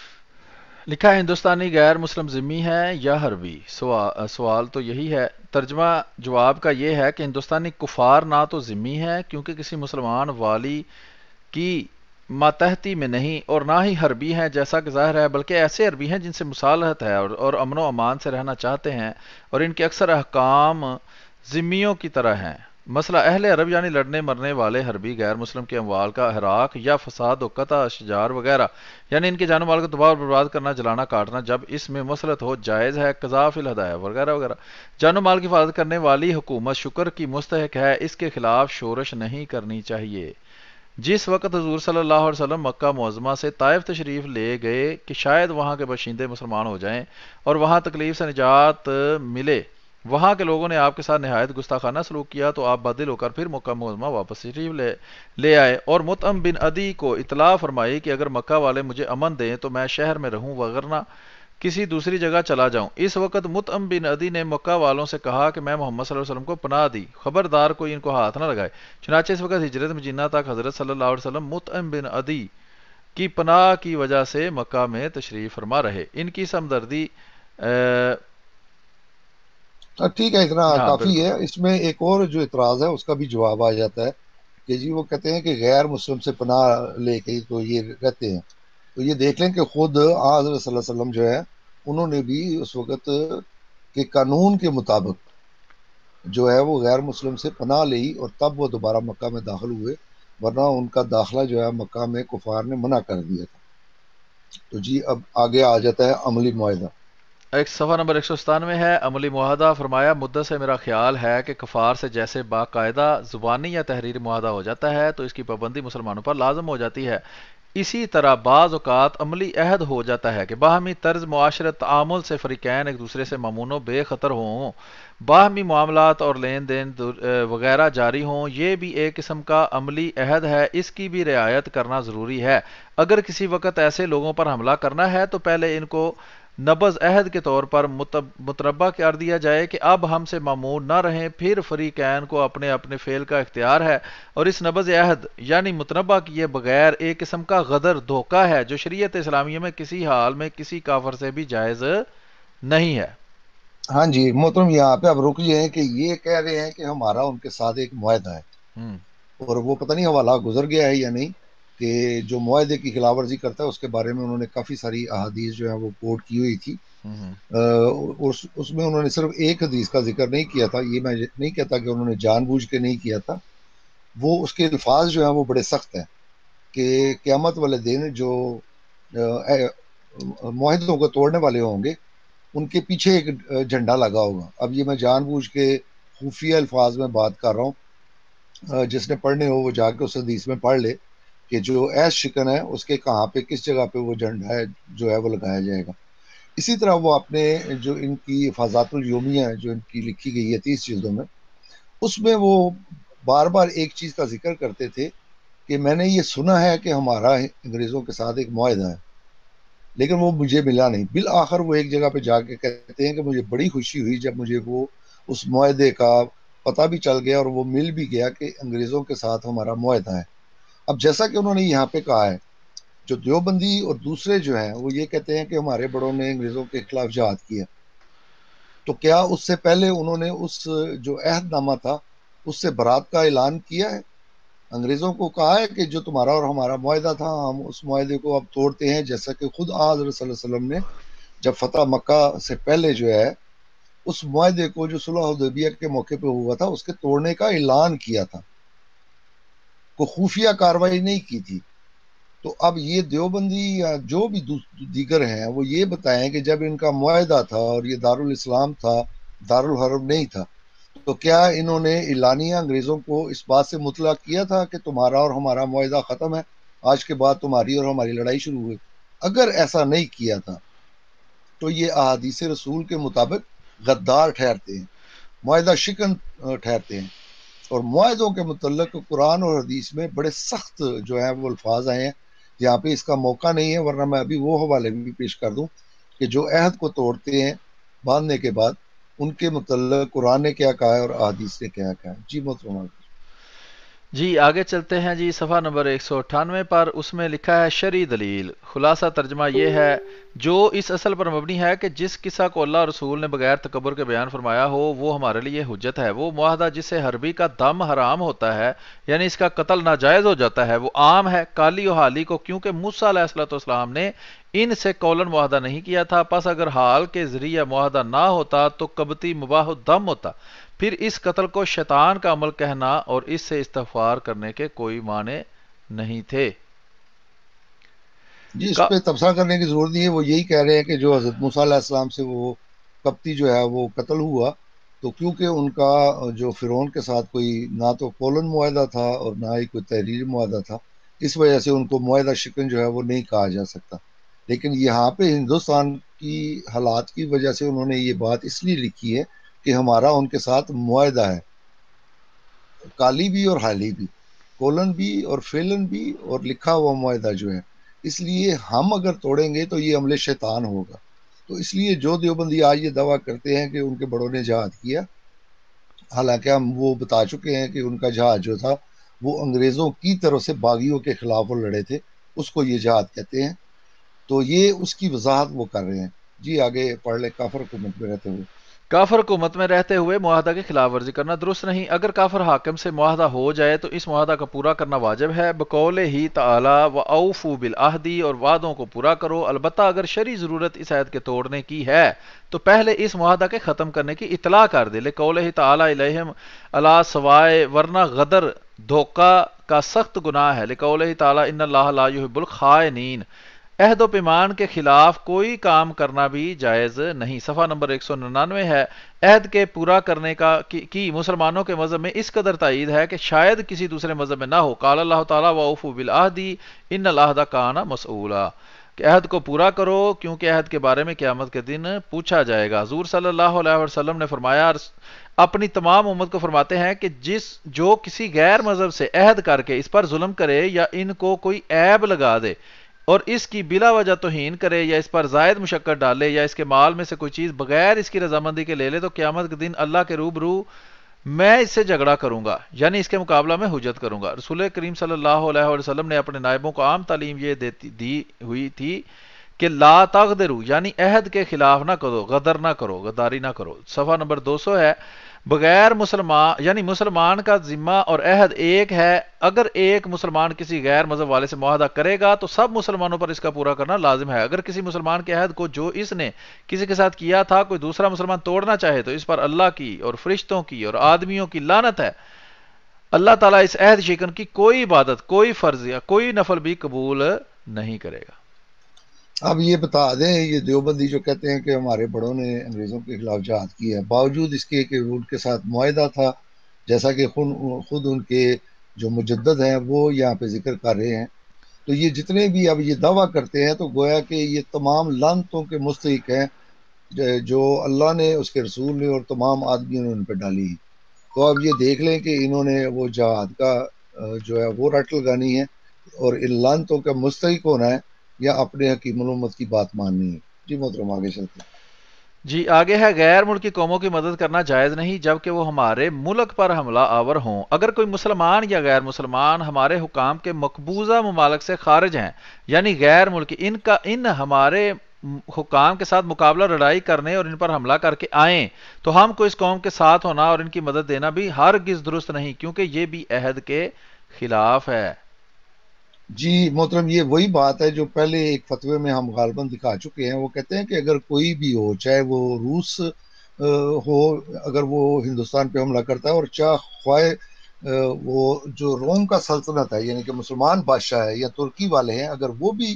لکھا ہے ہندوستانی غیر مسلم ذمی ہے یا حربی؟ سوال تو یہی ہے. ترجمہ جواب کا یہ ہے کہ ہندوستانی کفار نہ تو ذمی ہے کیونکہ کسی مسلمان والی کی ماتحتی میں نہیں، اور نہ ہی حربی ہیں جیسا کہ ظاہر ہے، بلکہ ایسے حربی ہیں جن سے مصالحت ہے اور امن و امان سے رہنا چاہتے ہیں، اور ان کے اکثر احکام ذمیوں کی طرح ہیں. مسئلہ اہل عرب یعنی لڑنے مرنے والے حربی غیر مسلم کے اموال کا احراق یا فساد و قطع اشجار وغیرہ، یعنی ان کے جان و مال کو تباہ اور برباد کرنا، جلانا، کاٹنا جب اس میں مسلط ہو جائز ہے، قضاء فی الہدایہ وغیرہ وغیرہ. جان و مال کی حفاظت کرنے والی حکومت شکر کی مستحق ہے، اس کے خلاف شورش نہیں کرنی چاہیے. جس وقت حضور صلی اللہ علیہ وسلم مکہ معظمہ سے طائف تشریف لے گئے کہ شاید وہاں کے باشندے مسلمان ہو جائیں اور وہاں تکلیف سے نجات ملے، وہاں کے لوگوں نے آپ کے ساتھ نہایت گستاخانہ سلوک کیا تو آپ بدل ہو کر پھر مکہ معظمہ واپس تشریف لے آئے اور مطعم بن عدی کو اطلاع فرمائی کہ اگر مکہ والے مجھے امن دیں تو میں شہر میں رہوں وگرنہ کسی دوسری جگہ چلا جاؤں. اس وقت مطعم بن عدی نے مکہ والوں سے کہا کہ میں محمد صلی اللہ علیہ وسلم کو پناہ دی، خبردار کوئی ان کو ہاتھ نہ لگائے. چنانچہ اس وقت ہجرت مدینہ تک حضرت صلی اللہ علیہ وسلم مطعم بن عدی کی پناہ کی وجہ سے مکہ میں تشریف فرما رہے. ان کی ہمدردی ٹھیک ہے، اتنا ہاں کافی بالکل. ہے. اس میں ایک اور جو اعتراض ہے اس کا بھی جواب آ جاتا ہے کہ جی وہ کہتے ہیں کہ غیر مسلم سے پناہ لے کے تو یہ رہتے ہیں. تو یہ دیکھ لیں کہ خود حضرت صلی اللہ علیہ وسلم جو ہے انہوں نے بھی اس وقت کے قانون کے مطابق جو ہے وہ غیر مسلم سے پناہ لی اور تب وہ دوبارہ مکہ میں داخل ہوئے، ورنہ ان کا داخلہ جو ہے مکہ میں کفار نے منع کر دیا تھا. تو جی اب آگے آ جاتا ہے عملی معاہدہ. ایک صفحہ نمبر 197 ہے. عملی معاہدہ. فرمایا مدت سے میرا خیال ہے کہ کفار سے جیسے باقاعدہ زبانی یا تحریری معاہدہ ہو جاتا ہے تو اس کی پابندی مسلمانوں پر لازم ہو جاتی ہے، اسی طرح بعض اوقات عملی عہد ہو جاتا ہے کہ باہمی طرز معاشرت تعامل سے فریقین ایک دوسرے سے مامون و بے خطر ہوں، باہمی معاملات اور لین دین وغیرہ جاری ہوں. یہ بھی ایک قسم کا عملی عہد ہے، اس کی بھی رعایت کرنا ضروری ہے. اگر کسی وقت ایسے لوگوں پر حملہ کرنا ہے تو پہلے ان کو نبض عہد کے طور پر متربع کر دیا جائے کہ اب ہم سے معمون نہ رہیں، پھر فریقین کو اپنے اپنے فعل کا اختیار ہے، اور اس نبض عہد یعنی متنبع کیے بغیر ایک قسم کا غدر دھوکہ ہے جو شریعت اسلامیہ میں کسی حال میں کسی کافر سے بھی جائز نہیں ہے. ہاں جی محترم، یہاں پہ اب رک جائیں کہ یہ کہہ رہے ہیں کہ ہمارا ان کے ساتھ ایک معاہدہ ہے، ہم اور وہ پتہ نہیں حوالہ گزر گیا ہے یا نہیں، کہ جو معاہدے کی خلاف ورزی کرتا ہے اس کے بارے میں انہوں نے کافی ساری احادیث جو ہے وہ کوٹ کی ہوئی تھی. ہم اس میں انہوں نے صرف ایک حدیث کا ذکر نہیں کیا تھا. یہ میں نہیں کہتا کہ انہوں نے جان بوجھ کے نہیں کیا تھا، وہ اس کے الفاظ جو ہیں وہ بڑے سخت ہیں کہ قیامت والے دن جو معاہدوں کو توڑنے والے ہوں گے ان کے پیچھے ایک جھنڈا لگا ہوگا. اب یہ میں جان بوجھ کے خفیہ الفاظ میں بات کر رہا ہوں، جس نے پڑھنے ہو وہ جا کے اس حدیث میں پڑھ لے کہ جو ایس شکن ہے اس کے کہاں پہ کس جگہ پہ وہ جھنڈا ہے جو ہے وہ لگایا جائے گا. اسی طرح وہ اپنے جو ان کی حفاظات الیومیہ ہے جو ان کی لکھی گئی ہے 30 جلدوں میں، اس میں وہ بار بار ایک چیز کا ذکر کرتے تھے کہ میں نے یہ سنا ہے کہ ہمارا انگریزوں کے ساتھ ایک معاہدہ ہے، لیکن وہ مجھے ملا نہیں. بالآخر وہ ایک جگہ پہ جا کے کہتے ہیں کہ مجھے بڑی خوشی ہوئی جب مجھے وہ اس معاہدے کا پتہ بھی چل گیا اور وہ مل بھی گیا کہ انگریزوں کے ساتھ ہمارا معاہدہ ہے. اب جیسا کہ انہوں نے یہاں پہ کہا ہے، جو دیوبندی اور دوسرے جو ہیں وہ یہ کہتے ہیں کہ ہمارے بڑوں نے انگریزوں کے خلاف جہاد کیا، تو کیا اس سے پہلے انہوں نے اس جو عہد نامہ تھا اس سے برات کا اعلان کیا ہے؟ انگریزوں کو کہا ہے کہ جو تمہارا اور ہمارا معاہدہ تھا ہم اس معاہدے کو اب توڑتے ہیں، جیسا کہ خود حضرت صلی اللہ علیہ وسلم نے جب فتح مکہ سے پہلے جو ہے اس معاہدے کو جو صلح حدیبیہ کے موقع پہ ہوا تھا اس کے توڑنے کا اعلان کیا تھا. کو خفیہ کاروائی نہیں کی تھی. تو اب یہ دیوبندی یا جو بھی دیگر ہیں وہ یہ بتائیں کہ جب ان کا معاہدہ تھا اور یہ دارالاسلام تھا، دارالحرب نہیں تھا، تو کیا انہوں نے اعلانیہ انگریزوں کو اس بات سے مطلع کیا تھا کہ تمہارا اور ہمارا معاہدہ ختم ہے، آج کے بعد تمہاری اور ہماری لڑائی شروع ہوئی؟ اگر ایسا نہیں کیا تھا تو یہ احادیث رسول کے مطابق غدار ٹھہرتے ہیں، معاہدہ شکن ٹھہرتے ہیں. اور معاہدوں کے متعلق قرآن اور حدیث میں بڑے سخت جو ہیں وہ الفاظ آئے ہیں. یہاں پہ اس کا موقع نہیں ہے، ورنہ میں ابھی وہ حوالے بھی پیش کر دوں کہ جو عہد کو توڑتے ہیں باندھنے کے بعد، ان کے متعلق قرآن نے کیا کہا ہے اور احادیث نے کیا کہا ہے. جی محترم. جی آگے چلتے ہیں جی صفحہ نمبر 198 پر. اس میں لکھا ہے شرعی دلیل. خلاصہ ترجمہ یہ ہے جو اس اصل پر مبنی ہے کہ جس قصہ کو اللہ رسول نے بغیر تکبر کے بیان فرمایا ہو وہ ہمارے لیے حجت ہے. وہ معاہدہ جس سے حربی کا دم حرام ہوتا ہے یعنی اس کا قتل ناجائز ہو جاتا ہے وہ عام ہے کالی و حالی کو، کیونکہ موسیٰ علیہ السلام نے ان سے قولاً معاہدہ نہیں کیا تھا. پس اگر حال کے ذریعہ معاہدہ نہ ہوتا تو قبطی مباح الدم ہوتا. پھر اس قتل کو شیطان کا عمل کہنا اور اس سے استغفار کرنے کے کوئی معنی نہیں تھے. جی اس پہ تبصرہ کرنے کی ضرورت نہیں ہے. وہ یہی کہہ رہے ہیں کہ جو حضرت موسیٰ علیہ السلام سے وہ قبطی جو ہے وہ قتل ہوا، تو کیونکہ ان کا جو فرعون کے ساتھ کوئی نہ تو قولاً معاہدہ تھا اور نہ ہی کوئی تحریری معاہدہ تھا، اس وجہ سے ان کو معاہدہ شکن جو ہے وہ نہیں کہا جا سکتا. لیکن یہاں پہ ہندوستان کی حالات کی وجہ سے انہوں نے یہ بات اس لیے لکھی ہے کہ ہمارا ان کے ساتھ معاہدہ ہے، کالی بھی اور حالی بھی، کولن بھی اور فیلن بھی، اور لکھا ہوا معاہدہ جو ہے. اس لیے ہم اگر توڑیں گے تو یہ عمل شیطان ہوگا. تو اس لیے جو دیوبندی آج یہ دعویٰ کرتے ہیں کہ ان کے بڑوں نے جہاد کیا، حالانکہ ہم وہ بتا چکے ہیں کہ ان کا جہاد جو تھا وہ انگریزوں کی طرف سے باغیوں کے خلاف وہ لڑے تھے، اس کو یہ جہاد کہتے ہیں. تو یہ اس کی وضاحت وہ کر رہے ہیں. جی آگے پڑھ لیں. کافر حکومت میں رہتے ہوئے کافر حکومت میں رہتے ہوئے معاہدہ کی خلاف ورزی کرنا درست نہیں. اگر کافر حاکم سے معاہدہ ہو جائے تو اس معاہدہ کا پورا کرنا واجب ہے. بقول ہی تعالی وَأَوْفُوا بِالْعَهْدِ، اور وعدوں کو پورا کرو. البتہ اگر شرعی ضرورت اس عہد کے توڑنے کی ہے تو پہلے اس معاہدہ کے ختم کرنے کی اطلاع کر دے. لقولہ تعالی الیہم علی سوائے، ورنہ غدر دھوکہ کا سخت گناہ ہے. لقولہ تعالی ان اللہ لا یحب الخائنین. عہد و پیمان کے خلاف کوئی کام کرنا بھی جائز نہیں. صفحہ نمبر 199 ہے. عہد کے پورا کرنے کی مسلمانوں کے مذہب میں اس قدر تائید ہے کہ شاید کسی دوسرے مذہب میں نہ ہو. قال اللہ تعالی وَأَوْفُوا بِالْعَهْدِ إِنَّ الْعَهْدَ كَانَ مَسْئُولًا، کہ عہد کو پورا کرو کیونکہ عہد کے بارے میں قیامت کے دن پوچھا جائے گا. حضور صلی اللہ علیہ وسلم نے فرمایا، اپنی تمام امت کو فرماتے ہیں کہ جو کسی غیر مذہب سے عہد کر کے اس پر ظلم کرے یا ان کو کوئی عیب لگا دے اور اس کی بلا وجہ توہین کرے یا اس پر زائد مشقت ڈالے یا اس کے مال میں سے کوئی چیز بغیر اس کی رضامندی کے لے لے، تو قیامت کے دن اللہ کے روبرو میں اس سے جھگڑا کروں گا، یعنی اس کے مقابلہ میں حجت کروں گا. رسول کریم صلی اللہ علیہ وسلم نے اپنے نائبوں کو عام تعلیم یہ دی ہوئی تھی کہ لا تغدرو، یعنی عہد کے خلاف نہ کرو، غدر نہ کرو، غداری نہ کرو. صفحہ نمبر 200 ہے. بغیر مسلمان یعنی مسلمان کا ذمہ اور عہد ایک ہے. اگر ایک مسلمان کسی غیر مذہب والے سے معاہدہ کرے گا تو سب مسلمانوں پر اس کا پورا کرنا لازم ہے. اگر کسی مسلمان کے عہد کو جو اس نے کسی کے ساتھ کیا تھا کوئی دوسرا مسلمان توڑنا چاہے تو اس پر اللہ کی اور فرشتوں کی اور آدمیوں کی لعنت ہے. اللہ تعالیٰ اس عہد شکن کی کوئی عبادت، کوئی فرض یا کوئی نفل بھی قبول نہیں کرے گا. اب یہ بتا دیں، یہ دیوبندی جو کہتے ہیں کہ ہمارے بڑوں نے انگریزوں کے خلاف جہاد کیا ہے، باوجود اس کے کہ ان کے ساتھ معاہدہ تھا، جیسا کہ خود ان کے جو مجدد ہیں وہ یہاں پہ ذکر کر رہے ہیں. تو یہ جتنے بھی اب یہ دعویٰ کرتے ہیں تو گویا کہ یہ تمام لعنتوں کے مستحق ہیں جو اللہ نے، اس کے رسول نے اور تمام آدمیوں نے ان پہ ڈالی ہیں. تو اب یہ دیکھ لیں کہ انہوں نے وہ جہاد کا جو ہے وہ رٹ لگانی ہے اور ان لعنتوں کا مستحق ہونا ہے یا اپنے حکیم الامت کی بات ماننی ہے. جی محترم آگے چلتے ہیں. جی آگے ہے. غیر ملکی قوموں کی مدد کرنا جائز نہیں جبکہ وہ ہمارے ملک پر حملہ آور ہوں. اگر کوئی مسلمان یا غیر مسلمان ہمارے حکام کے مقبوضہ ممالک سے خارج ہیں یعنی غیر ملکی، ان ہمارے حکام کے ساتھ مقابلہ لڑائی کرنے اور ان پر حملہ کر کے آئیں تو ہم کو اس قوم کے ساتھ ہونا اور ان کی مدد دینا بھی ہرگز درست نہیں، کیونکہ یہ بھی عہد کے خلاف ہے. جی محترم یہ وہی بات ہے جو پہلے ایک فتوے میں ہم غالباً دکھا چکے ہیں. وہ کہتے ہیں کہ اگر کوئی بھی ہو، چاہے وہ روس ہو، اگر وہ ہندوستان پہ حملہ کرتا ہے اور خواہ وہ جو روم کا سلطنت ہے یعنی کہ مسلمان بادشاہ ہے یا ترکی والے ہیں، اگر وہ بھی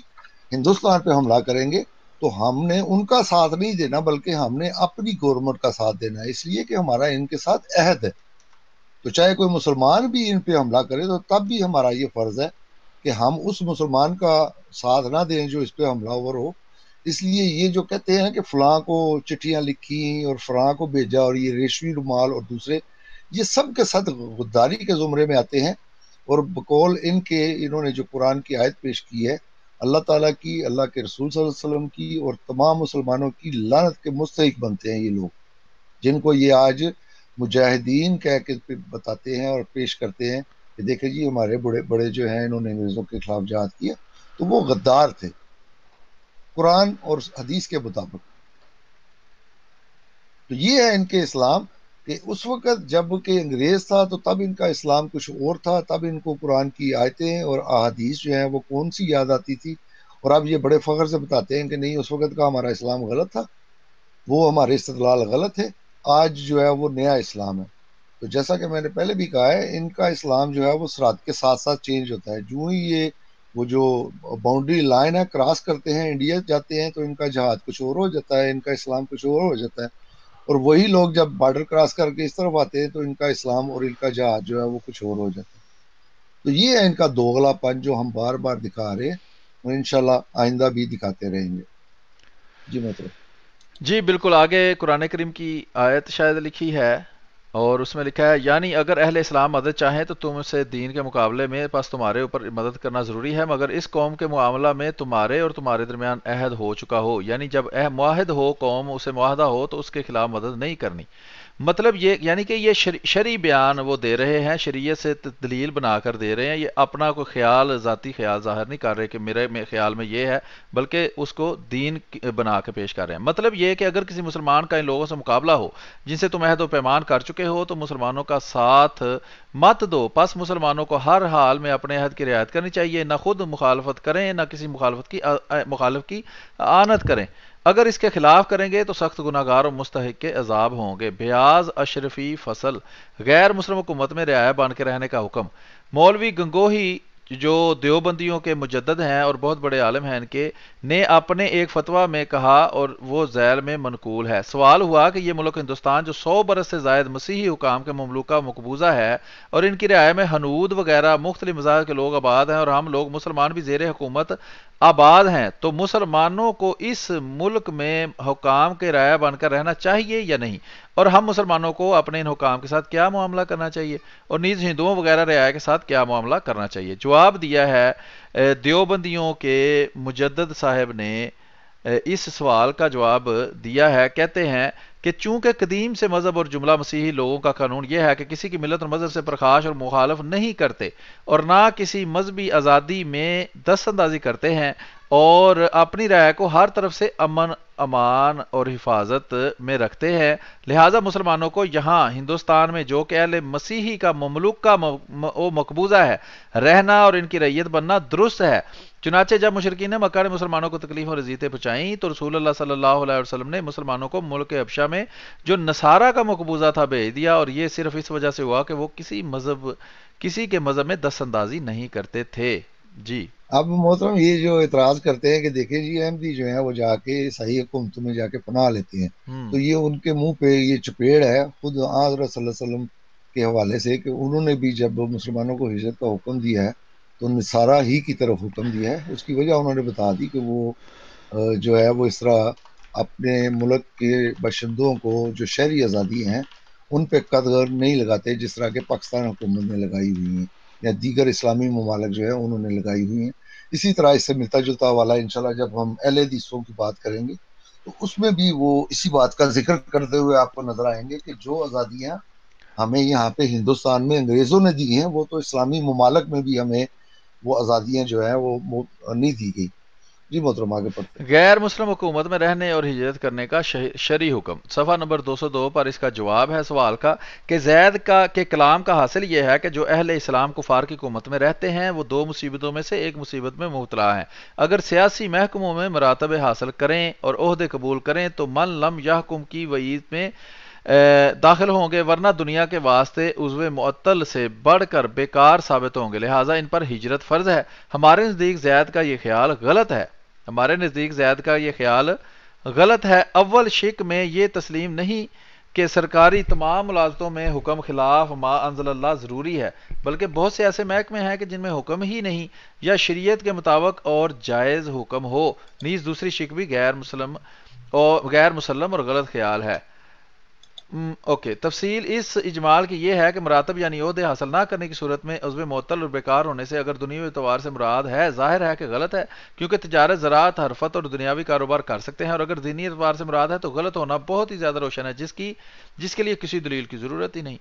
ہندوستان پہ حملہ کریں گے تو ہم نے ان کا ساتھ نہیں دینا بلکہ ہم نے اپنی گورنمنٹ کا ساتھ دینا ہے، اس لیے کہ ہمارا ان کے ساتھ عہد ہے۔ تو چاہے کوئی مسلمان بھی ان پہ حملہ کرے تو تب بھی ہمارا یہ فرض ہے کہ ہم اس مسلمان کا ساتھ نہ دیں جو اس پہ حملہ ور ہو۔ اس لیے یہ جو کہتے ہیں کہ فلاں کو چٹھیاں لکھی اور فلاں کو بھیجا اور یہ ریشمی رومال اور دوسرے، یہ سب کے ساتھ غداری کے زمرے میں آتے ہیں، اور بقول ان کے انہوں نے جو قرآن کی آیت پیش کی ہے، اللہ تعالیٰ کی، اللہ کے رسول صلی اللہ علیہ وسلم کی اور تمام مسلمانوں کی لعنت کے مستحق بنتے ہیں یہ لوگ، جن کو یہ آج مجاہدین کہہ کے بتاتے ہیں اور پیش کرتے ہیں کہ دیکھیں جی ہمارے بڑے بڑے جو ہیں انہوں نے انگریزوں کے خلاف جہاد کیا، تو وہ غدار تھے قرآن اور حدیث کے مطابق۔ تو یہ ہے ان کے اسلام کہ اس وقت جب کہ انگریز تھا تو تب ان کا اسلام کچھ اور تھا، تب ان کو قرآن کی آیتیں اور احادیث جو ہیں وہ کون سی یاد آتی تھی، اور اب یہ بڑے فخر سے بتاتے ہیں کہ نہیں اس وقت کا ہمارا اسلام غلط تھا، وہ ہمارے استدلال غلط ہے، آج جو ہے وہ نیا اسلام ہے۔ تو جیسا کہ میں نے پہلے بھی کہا ہے، ان کا اسلام جو ہے وہ صراط کے ساتھ ساتھ چینج ہوتا ہے، جو ہی یہ وہ جو باؤنڈری لائن ہے کراس کرتے ہیں انڈیا جاتے ہیں تو ان کا جہاد کچھ اور ہو جاتا ہے، ان کا اسلام کچھ اور ہو جاتا ہے، اور وہی لوگ جب بارڈر کراس کر کے اس طرف آتے ہیں تو ان کا اسلام اور ان کا جہاد جو ہے وہ کچھ اور ہو جاتا ہے۔ تو یہ ہے ان کا دوغلا پن جو ہم بار بار دکھا رہے ہیں اور انشاءاللہ آئندہ بھی دکھاتے رہیں گے۔ جی محترم۔ جی بالکل، آگے قرآن کریم کی آیت شاید لکھی ہے اور اس میں لکھا ہے، یعنی اگر اہل اسلام مدد چاہیں تو تم سے دین کے مقابلے میں پس تمہارے اوپر مدد کرنا ضروری ہے، مگر اس قوم کے معاملہ میں تمہارے اور تمہارے درمیان عہد ہو چکا ہو، یعنی جب معاہد ہو قوم اسے معاہدہ ہو تو اس کے خلاف مدد نہیں کرنی۔ مطلب یہ یعنی کہ یہ شرعی بیان وہ دے رہے ہیں، شریعت سے دلیل بنا کر دے رہے ہیں، یہ اپنا کوئی خیال ذاتی خیال ظاہر نہیں کر رہے کہ میرے خیال میں یہ ہے، بلکہ اس کو دین بنا کے پیش کر رہے ہیں۔ مطلب یہ کہ اگر کسی مسلمان کا ان لوگوں سے مقابلہ ہو جن سے تم عہد و پیمان کر چکے ہو تو مسلمانوں کا ساتھ مت دو، پس مسلمانوں کو ہر حال میں اپنے عہد کی رعایت کرنی چاہیے، نہ خود مخالفت کریں نہ کسی مخالف کی آنت کریں، اگر اس کے خلاف کریں گے تو سخت گناہ گار اور مستحق کے عذاب ہوں گے۔ بیاض اشرفی فصل غیر مسلم حکومت میں رعایا بن کے رہنے کا حکم۔ مولوی گنگوہی جو دیوبندیوں کے مجدد ہیں اور بہت بڑے عالم ہیں ان کے، نے اپنے ایک فتویٰ میں کہا اور وہ ذیل میں منقول ہے، سوال ہوا کہ یہ ملک ہندوستان جو 100 برس سے زائد مسیحی حکام کے مملوکہ مقبوضہ ہے اور ان کی رعایا میں ہنود وغیرہ مختلف مذاہب کے لوگ آباد ہیں اور ہم لوگ مسلمان بھی زیر حکومت آباد ہیں، تو مسلمانوں کو اس ملک میں حکام کے رعایا بن کر رہنا چاہیے یا نہیں، اور ہم مسلمانوں کو اپنے ان حکام کے ساتھ کیا معاملہ کرنا چاہیے، اور نیز ہندوؤں وغیرہ رعایا کے ساتھ کیا معاملہ کرنا چاہیے۔ جواب دیا ہے دیوبندیوں کے مجدد صاحب نے اس سوال کا جواب دیا ہے، کہتے ہیں کہ چونکہ قدیم سے مذہب اور جملہ مسیحی لوگوں کا قانون یہ ہے کہ کسی کی ملت اور مذہب سے پرخاش اور مخالف نہیں کرتے اور نہ کسی مذہبی آزادی میں دست اندازی کرتے ہیں، اور اپنی رائے کو ہر طرف سے امن امان اور حفاظت میں رکھتے ہیں، لہٰذا مسلمانوں کو یہاں ہندوستان میں جو کہ اہل مسیحی کا مملوک کا مقبوضہ ہے رہنا اور ان کی رعیت بننا درست ہے۔ چنانچہ جب مشرکین مکہ نے مسلمانوں کو تکلیف اور اذیتیں پہنچائیں تو رسول اللہ صلی اللہ علیہ وسلم نے مسلمانوں کو ملک حبشہ میں جو نصارہ کا مقبوضہ تھا بھیج دیا، اور یہ صرف اس وجہ سے ہوا کہ وہ کسی کے مذہب میں دست اندازی نہیں کرتے تھے۔ جی اب محترم یہ جو اعتراض کرتے ہیں کہ دیکھیں جی احمدی جو ہیں وہ جا کے صحیح حکومتوں میں جا کے پناہ لیتے ہیں، ہوں تو یہ ان کے منہ پہ یہ چپیڑ ہے خود حضرت صلی اللہ علیہ وسلم کے حوالے سے کہ انہوں نے بھی جب مسلمانوں کو ہجرت کا حکم دیا ہے تو نصارہ ہی کی طرف حکم دیا ہے، اس کی وجہ انہوں نے بتا دی کہ وہ جو ہے وہ اس طرح اپنے ملک کے باشندوں کو جو شہری آزادی ہیں ان پہ قدر نہیں لگاتے جس طرح کہ پاکستان حکومت نے لگائی ہوئی ہیں یا دیگر اسلامی ممالک جو ہے انہوں نے لگائی ہوئی ہیں۔ اسی طرح اس سے ملتا جلتا والا انشاءاللہ جب ہم اہل حدیثوں کی بات کریں گے تو اس میں بھی وہ اسی بات کا ذکر کرتے ہوئے آپ کو نظر آئیں گے کہ جو آزادیاں ہمیں یہاں پہ ہندوستان میں انگریزوں نے دی ہیں وہ تو اسلامی ممالک میں بھی ہمیں وہ آزادیاں جو ہیں وہ نہیں دی گئی۔ جی محترم آگے پڑھتے ہیں۔ غیر مسلم حکومت میں رہنے اور ہجرت کرنے کا شرعی حکم، صفحہ نمبر 202 پر اس کا جواب ہے سوال کا کہ زید کا کے کلام کا حاصل یہ ہے کہ جو اہل اسلام کفار کی حکومت میں رہتے ہیں وہ دو مصیبتوں میں سے ایک مصیبت میں مبتلا ہیں، اگر سیاسی محکموں میں مراتب حاصل کریں اور عہدے قبول کریں تو من لم یحکم کی وعید میں داخل ہوں گے، ورنہ دنیا کے واسطے عضو معطل سے بڑھ کر بیکار ثابت ہوں گے، لہٰذا ان پر ہجرت فرض ہے۔ ہمارے نزدیک زید کا یہ خیال غلط ہے، ہمارے نزدیک زید کا یہ خیال غلط ہے۔ اول شک میں یہ تسلیم نہیں کہ سرکاری تمام ملازمتوں میں حکم خلاف ما انزل اللہ ضروری ہے، بلکہ بہت سے ایسے محکمے ہیں کہ جن میں حکم ہی نہیں یا شریعت کے مطابق اور جائز حکم ہو۔ نیز دوسری شک بھی غیر مسلم اور غلط خیال ہے۔ اوکے، تفصیل اس اجمال کی یہ ہے کہ مراتب یعنی عہدے حاصل نہ کرنے کی صورت میں عضو معطل اور بیکار ہونے سے اگر دنیاوی اعتبار سے مراد ہے، ظاہر ہے کہ غلط ہے، کیونکہ تجارت، زراعت، حرفت اور دنیاوی کاروبار کر سکتے ہیں، اور اگر دینی اعتبار سے مراد ہے تو غلط ہونا بہت ہی زیادہ روشن ہے، جس کے لیے کسی دلیل کی ضرورت ہی نہیں۔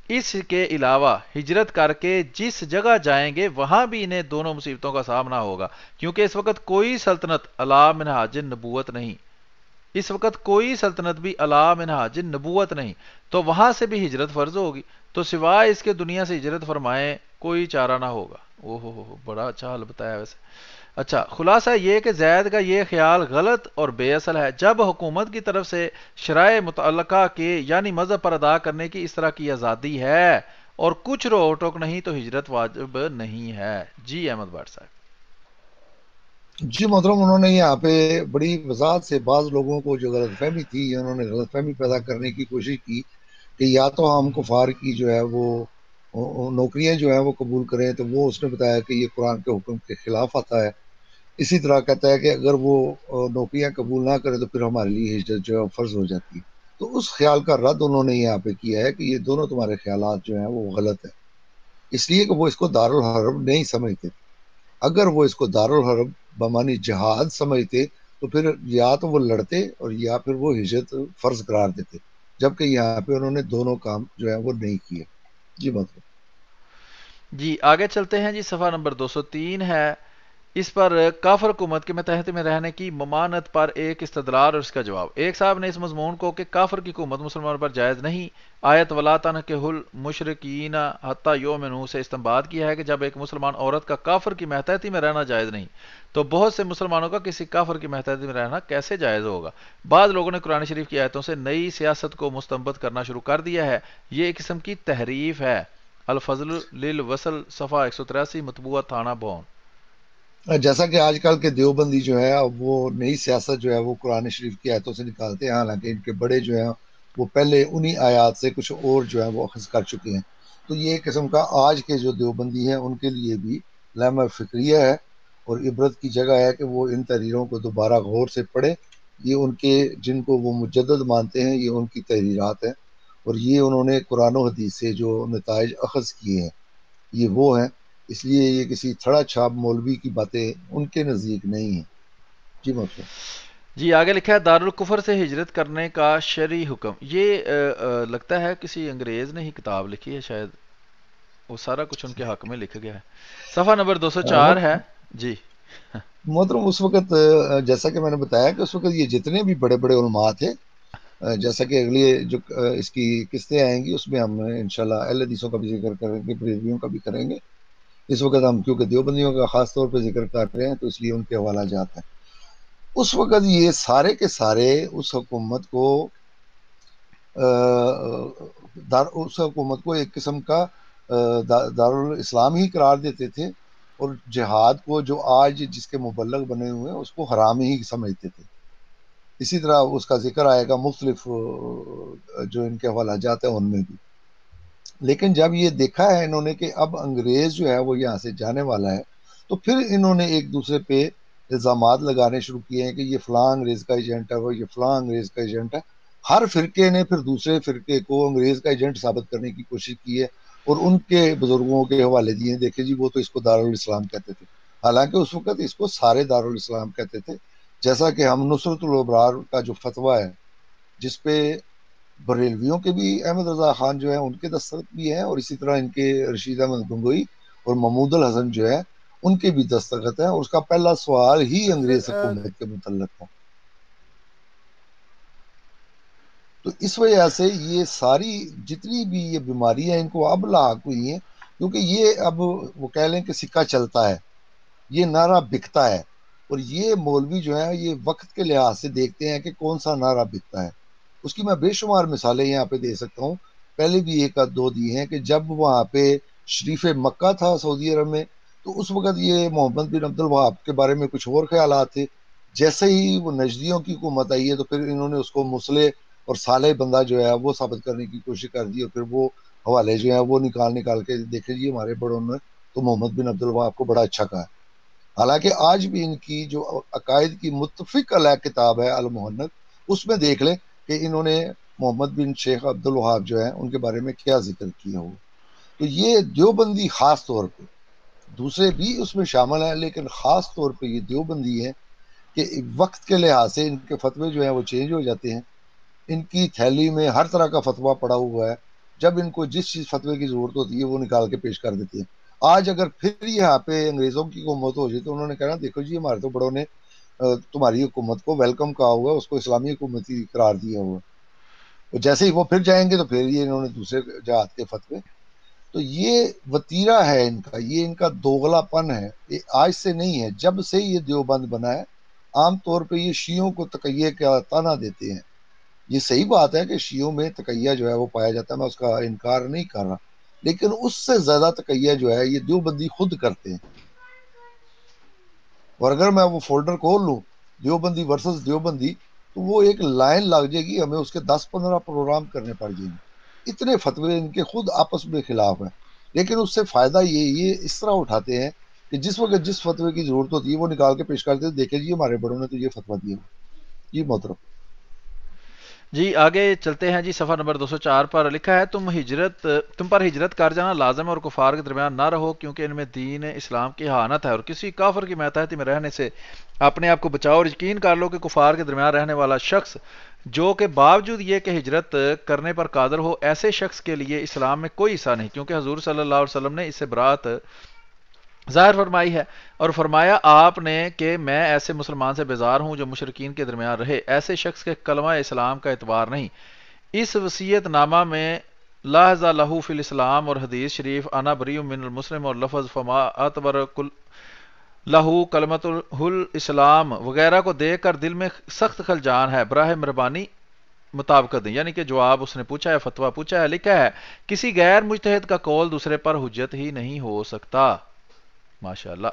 اس کے علاوہ ہجرت کر کے جس جگہ جائیں گے وہاں بھی انہیں دونوں مصیبتوں کا سامنا ہوگا، کیونکہ اس وقت کوئی سلطنت علی منہاج نبوت نہیں، اس وقت کوئی سلطنت بھی علی منہاج نبوت نہیں، تو وہاں سے بھی ہجرت فرض ہوگی، تو سوائے اس کے دنیا سے ہجرت فرمائیں کوئی چارہ نہ ہوگا۔ بڑا اچھا حل بتایا ویسے۔ اچھا، خلاصہ یہ کہ زید کا یہ خیال غلط اور بے اصل ہے۔ جب حکومت کی طرف سے شرائع متعلقہ کے یعنی مذہب پر ادا کرنے کی اس طرح کی آزادی ہے اور کچھ روک ٹوک نہیں تو ہجرت واجب نہیں ہے۔ جی احمد بٹ صاحب۔ جی محترم، انہوں نے یہاں پہ بڑی وضاحت سے بعض لوگوں کو جو غلط فہمی تھی، انہوں نے غلط فہمی پیدا کرنے کی کوشش کی کہ یا تو ہم کفار کی جو ہے وہ نوکریاں جو ہیں وہ قبول کریں، تو وہ اس نے بتایا کہ یہ قرآن کے حکم کے خلاف آتا ہے۔ اسی طرح کہتا ہے کہ اگر وہ نوکریاں قبول نہ کرے تو پھر ہمارے لیے ہجرت جو ہے فرض ہو جاتی ہے۔ تو اس خیال کا رد انہوں نے یہاں پہ کیا ہے کہ یہ دونوں تمہارے خیالات جو ہیں وہ غلط ہیں، اس لیے کہ وہ اس کو دارالحرب نہیں سمجھتے تھے۔ اگر وہ اس کو دارالحرب بمانی جہاد سمجھتے تو پھر یا تو وہ لڑتے اور یا پھر وہ ہجرت فرض قرار دیتے، جبکہ یہاں پہ انہوں نے دونوں کام جو ہے وہ نہیں کیے۔ جی مطلب جی آگے چلتے ہیں، جی صفحہ نمبر 203 ہے، اس پر کافر حکومت کے متحد میں رہنے کی ممانعت پر ایک استدلال اور اس کا جواب۔ ایک صاحب نے اس مضمون کو کہ کافر کی حکومت مسلمانوں پر جائز نہیں، آیت ولا تنکحوا المشرکین حتی یؤمنوا سے استنباط کیا ہے کہ جب ایک مسلمان عورت کا کافر کی ماتحتی میں رہنا جائز نہیں، تو بہت سے مسلمانوں کا کسی کافر کی ماتحتی میں رہنا کیسے جائز ہوگا؟ بعض لوگوں نے قرآن شریف کی آیتوں سے نئی سیاست کو مستنبط کرنا شروع کر دیا ہے، یہ ایک قسم کی تحریف ہے۔ الفضل للوصل صفحہ 183، مطبوعہ تھانہ بون۔ جیسا کہ آج کل کے دیوبندی جو ہے وہ نئی سیاست جو ہے وہ قرآن شریف کی آیتوں سے نکالتے ہیں، حالانکہ ان کے بڑے جو ہیں وہ پہلے انہی آیات سے کچھ اور جو ہے وہ اخذ کر چکے ہیں۔ تو یہ ایک قسم کا آج کے جو دیوبندی ہیں ان کے لیے بھی لمحہ فکریہ ہے اور عبرت کی جگہ ہے کہ وہ ان تحریروں کو دوبارہ غور سے پڑھیں۔ یہ ان کے جن کو وہ مجدد مانتے ہیں یہ ان کی تحریرات ہیں، اور یہ انہوں نے قرآن و حدیث سے جو نتائج اخذ کیے ہیں یہ وہ ہیں، اس لیے یہ کسی تھڑا چھاپ مولوی کی باتیں ان کے نزدیک نہیں ہیں۔ جی مطلب جی آگے لکھا ہے دارالکفر سے ہجرت کرنے کا شرعی حکم۔ یہ لگتا ہے کسی انگریز نے ہی کتاب لکھی ہے شاید، وہ سارا کچھ ان کے حق میں لکھ گیا ہے۔ صفحہ نمبر 204 ہے۔ جی محترم اس وقت جیسا کہ میں نے بتایا کہ اس وقت یہ جتنے بھی بڑے بڑے علماء تھے، جیسا کہ اگلی جو اس کی قسطیں آئیں گی اس میں ہم انشاءاللہ اہل حدیثوں کا بھی ذکر کریں گے، بریلویوں کا بھی کریں گے۔ اس وقت ہم کیونکہ دیوبندیوں کا خاص طور پہ ذکر کر رہے ہیں تو اس لیے ان کے حوالہ جات ہیں۔ اس وقت یہ سارے کے سارے اس حکومت کو اس حکومت کو ایک قسم کا دارالاسلام ہی قرار دیتے تھے، اور جہاد کو جو آج جس کے مبلغ بنے ہوئے ہیں اس کو حرام ہی سمجھتے تھے۔ اسی طرح اس کا ذکر آئے گا مختلف جو ان کے حوالہ جات ہیں ان میں بھی۔ لیکن جب یہ دیکھا ہے انہوں نے کہ اب انگریز جو ہے وہ یہاں سے جانے والا ہے، تو پھر انہوں نے ایک دوسرے پہ الزامات لگانے شروع کیے ہیں کہ یہ فلاں انگریز کا ایجنٹ ہے، وہ یہ فلاں انگریز کا ایجنٹ ہے۔ ہر فرقے نے پھر دوسرے فرقے کو انگریز کا ایجنٹ ثابت کرنے کی کوشش کی ہے، اور ان کے بزرگوں کے حوالے دیے ہیں، دیکھیں جی وہ تو اس کو دارالاسلام کہتے تھے، حالانکہ اس وقت اس کو سارے دارالاسلام کہتے تھے۔ جیسا کہ ہم نصرت الابرار کا جو فتویٰ ہے جس پہ بریلویوں کے بھی احمد رضا خان جو ہیں ان کے دستخط بھی ہیں، اور اسی طرح ان کے رشید احمد گنگوئی اور محمود الحسن جو ہے ان کے بھی دستخط ہیں، اور اس کا پہلا سوال ہی انگریز حکومت کے متعلق تھا۔ تو اس وجہ سے یہ ساری جتنی بھی یہ بیماریاں ان کو اب لاحق ہوئی ہیں، کیونکہ یہ اب وہ کہہ لیں کہ سکہ چلتا ہے، یہ نعرہ بکتا ہے، اور یہ مولوی جو ہے یہ وقت کے لحاظ سے دیکھتے ہیں کہ کون سا نعرہ بکتا ہے۔ اس کی میں بے شمار مثالیں یہاں پہ دے سکتا ہوں، پہلے بھی ایک آدھ دو دی ہیں، کہ جب وہاں پہ شریف مکہ تھا سعودی عرب میں، تو اس وقت یہ محمد بن عبد الوہاب کے بارے میں کچھ اور خیالات تھے. جیسے ہی وہ نجدیوں کی حکومت آئی ہے تو پھر انہوں نے اس کو مسلح اور صالح بندہ جو ہے وہ ثابت کرنے کی کوشش کر دی، اور پھر وہ حوالے جو ہیں وہ نکال کے دیکھے جی ہمارے بڑوں نے تو محمد بن عبد الوہاب کو بڑا اچھا کہا ہے. حالانکہ آج بھی ان کی جو عقائد کی متفق علیہ کتاب ہے المحنک، اس میں دیکھ لیں کہ انہوں نے محمد بن شیخ عبد الوہاب جو ہے ان کے بارے میں کیا ذکر کیا ہو. تو یہ دیوبندی خاص طور پہ، دوسرے بھی اس میں شامل ہیں لیکن خاص طور پہ یہ دیوبندی ہے کہ وقت کے لحاظ سے ان کے فتوے جو ہیں وہ چینج ہو جاتے ہیں. ان کی تھیلی میں ہر طرح کا فتویٰ پڑا ہوا ہے، جب ان کو جس چیز فتوے کی ضرورت ہوتی ہے وہ نکال کے پیش کر دیتے ہیں. آج اگر پھر یہاں پہ انگریزوں کی حکومت ہو جائے تو انہوں نے کہنا دیکھو جی ہمارے تو بڑوں نے تمہاری حکومت کو ویلکم کہا ہوا ہے، اس کو اسلامی حکومت ہی قرار دیا ہوا ہے. جیسے ہی وہ پھر جائیں گے تو پھر یہ انہوں نے دوسرے جہات کے فتوے. تو یہ وتیرہ ہے ان کا، یہ ان کا دوغلا پن ہے، یہ آج سے نہیں ہے، جب سے یہ دیوبند بنا ہے. عام طور پہ یہ شیعوں کو تقیہ کا تانا دیتے ہیں. یہ صحیح بات ہے کہ شیعوں میں تقیہ جو ہے وہ پایا جاتا ہے، میں اس کا انکار نہیں کر رہا، لیکن اس سے زیادہ تقیہ جو ہے یہ دیوبندی خود کرتے ہیں. اور اگر میں وہ فولڈر کھول لوں دیوبندی ورسز دیوبندی، تو وہ ایک لائن لگ جائے گی، ہمیں اس کے 10-15 پروگرام کرنے پڑ جائیں گے. اتنے فتوے ان کے خود آپس میں خلاف ہیں، لیکن اس سے فائدہ یہ اس طرح اٹھاتے ہیں کہ جس وقت جس فتوے کی ضرورت ہوتی ہے وہ نکال کے پیش کرتے ہیں، دیکھیں جی ہمارے بڑوں نے تو یہ فتویٰ دیا. جی محترم. جی آگے چلتے ہیں جی، صفحہ نمبر 204 پر لکھا ہے تم پر ہجرت کر جانا لازم ہے اور کفار کے درمیان نہ رہو، کیونکہ ان میں دین اسلام کی اہانت ہے، اور کسی کافر کی ماتحتی میں رہنے سے اپنے آپ کو بچاؤ، اور یقین کر لو کہ کفار کے درمیان رہنے والا شخص جو کہ باوجود یہ کہ ہجرت کرنے پر قادر ہو، ایسے شخص کے لیے اسلام میں کوئی حصہ نہیں، کیونکہ حضور صلی اللہ علیہ وسلم نے اس سے برات ظاہر فرمائی ہے، اور فرمایا آپ نے کہ میں ایسے مسلمان سے بیزار ہوں جو مشرکین کے درمیان رہے. ایسے شخص کے کلمہ اسلام کا اعتبار نہیں. اس وصیت نامہ میں لاحظ لہو فی الاسلام اور حدیث شریف انا بری من المسلم اور لفظ فما اتبر لہو کلمت الاسلام وغیرہ کو دیکھ کر دل میں سخت خلجان ہے، براہ مہربانی مطابقت دیں. یعنی کہ جواب اس نے پوچھا ہے، فتویٰ پوچھا ہے، لکھا ہے کسی غیر مجتہد کا قول دوسرے پر حجت ہی نہیں ہو سکتا. ماشاء اللہ.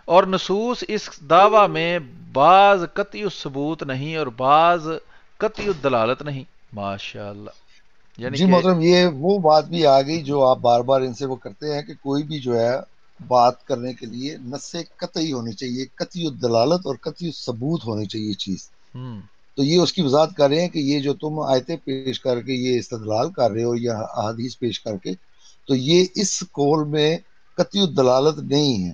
اور نصوص اس دعویٰ میں بعض قطعی الثبوت نہیں اور بعض قطعی الدلالت نہیں. ماشاء اللہ. یعنی جی کہ محترم، یہ وہ بات بھی آ گئی جو آپ بار بار ان سے وہ کرتے ہیں کہ کوئی بھی جو ہے بات کرنے کے لیے نص قطعی ہونی چاہیے، قطعی الدلالت اور قطعی الثبوت ہونی چاہیے چیز. ہم تو یہ اس کی وضاحت کر رہے ہیں کہ یہ جو تم آیتیں پیش کر کے یہ استدلال کر رہے ہو یا احادیث پیش کر کے، تو یہ اس قول میں قطعی الدلالت نہیں ہے،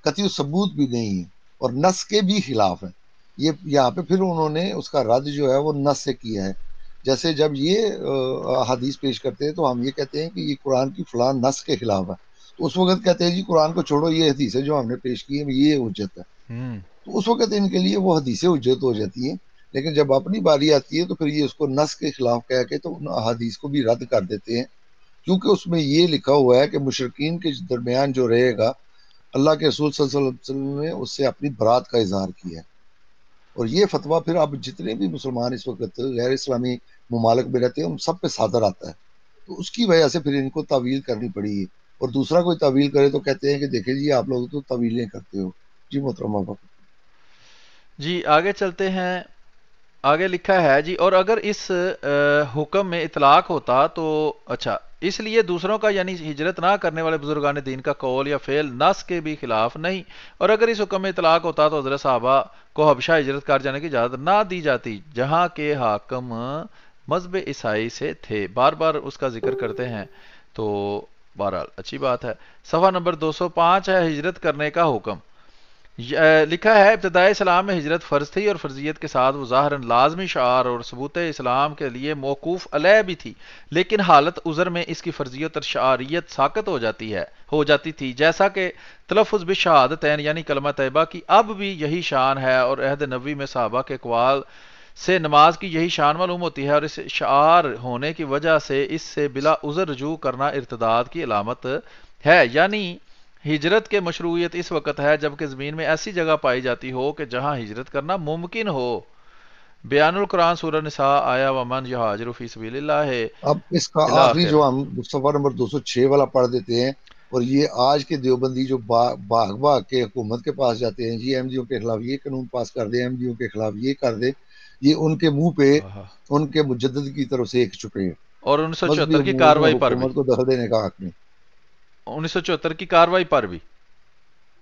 قطعی ثبوت بھی نہیں ہے، اور نص کے بھی خلاف ہے. یہ یہاں پہ پھر انہوں نے اس کا رد جو ہے وہ نص سے کیا ہے. جیسے جب یہ حدیث پیش کرتے ہیں تو ہم یہ کہتے ہیں کہ یہ قرآن کی فلاں نص کے خلاف ہے، تو اس وقت کہتے ہیں جی قرآن کو چھوڑو، یہ حدیث ہے جو ہم نے پیش کی ہے یہ حجت ہے. ہم تو اس وقت ان کے لیے وہ حدیثیں حجت ہو جاتی ہیں، لیکن جب اپنی باری آتی ہے تو پھر یہ اس کو نص کے خلاف کہہ کے تو ان حدیث کو بھی رد کر دیتے ہیں، کیونکہ اس میں یہ لکھا ہوا ہے کہ مشرقین کے درمیان جو رہے گا، اللہ کے رسول صلی اللہ علیہ وسلم نے اس سے اپنی برات کا اظہار کیا ہے. اور یہ فتویٰ پھر اب جتنے بھی مسلمان اس وقت غیر اسلامی ممالک میں رہتے ہیں ان سب پہ صادر آتا ہے. تو اس کی وجہ سے پھر ان کو تعویل کرنی پڑی ہے، اور دوسرا کوئی تعویل کرے تو کہتے ہیں کہ دیکھیں جی آپ لوگ تو تعویلیں کرتے ہو. جی محترم آپ. جی آگے چلتے ہیں. آگے لکھا ہے جی، اور اگر اس حکم میں اطلاق ہوتا تو اچھا، اس لیے دوسروں کا یعنی ہجرت نہ کرنے والے بزرگان دین کا قول یا فعل نص کے بھی خلاف نہیں. اور اگر اس حکم میں اطلاق ہوتا تو حضرت صحابہ کو حبشہ ہجرت کر جانے کی اجازت نہ دی جاتی، جہاں کے حاکم مذہب عیسائی سے تھے. بار بار اس کا ذکر کرتے ہیں، تو بہرحال اچھی بات ہے. صفحہ نمبر 205 ہے ہجرت کرنے کا حکم. لکھا ہے ابتدائی اسلام میں ہجرت فرض تھی، اور فرضیت کے ساتھ وہ ظاہراً لازمی شعار اور ثبوت اسلام کے لیے موقوف علیہ بھی تھی، لیکن حالت عذر میں اس کی فرضیت اور شعاریت ساقط ہو جاتی تھی، جیسا کہ تلفظ بالشہادتین یعنی کلمہ طیبہ کی اب بھی یہی شان ہے، اور عہد نبوی میں صحابہ کے اقوال سے نماز کی یہی شان معلوم ہوتی ہے، اور اس شعار ہونے کی وجہ سے اس سے بلا عذر رجوع کرنا ارتداد کی علامت ہے. یعنی ہجرت کے مشروعیت اس وقت ہے جبکہ زمین میں ایسی جگہ پائی جاتی ہو کہ جہاں ہجرت کرنا ممکن ہو. بیان القرآن سورہ نساء آیا ومن یہاجر فی سبیل اللہ ہے اب اس کا الی آخری آخر. جو ہم صفحہ نمبر 206 والا پڑھ دیتے ہیں، اور یہ آج کے دیوبندی جو بھاگ بھاگ کے حکومت کے پاس جاتے ہیں، جی ایم ڈیوں کے خلاف یہ قانون پاس کر دیں، ایم ڈیوں کے خلاف یہ کر دیں، یہ ان کے منہ پہ آہا. ان کے مجدد کی طرف سے ایک چھپے ہیں۔ اور 1974 مذہبی کی امور میں کاروائی پر بھی، حکومت کو دخل دینے کا حق نہیں، 1974 کی کاروائی پر بھی.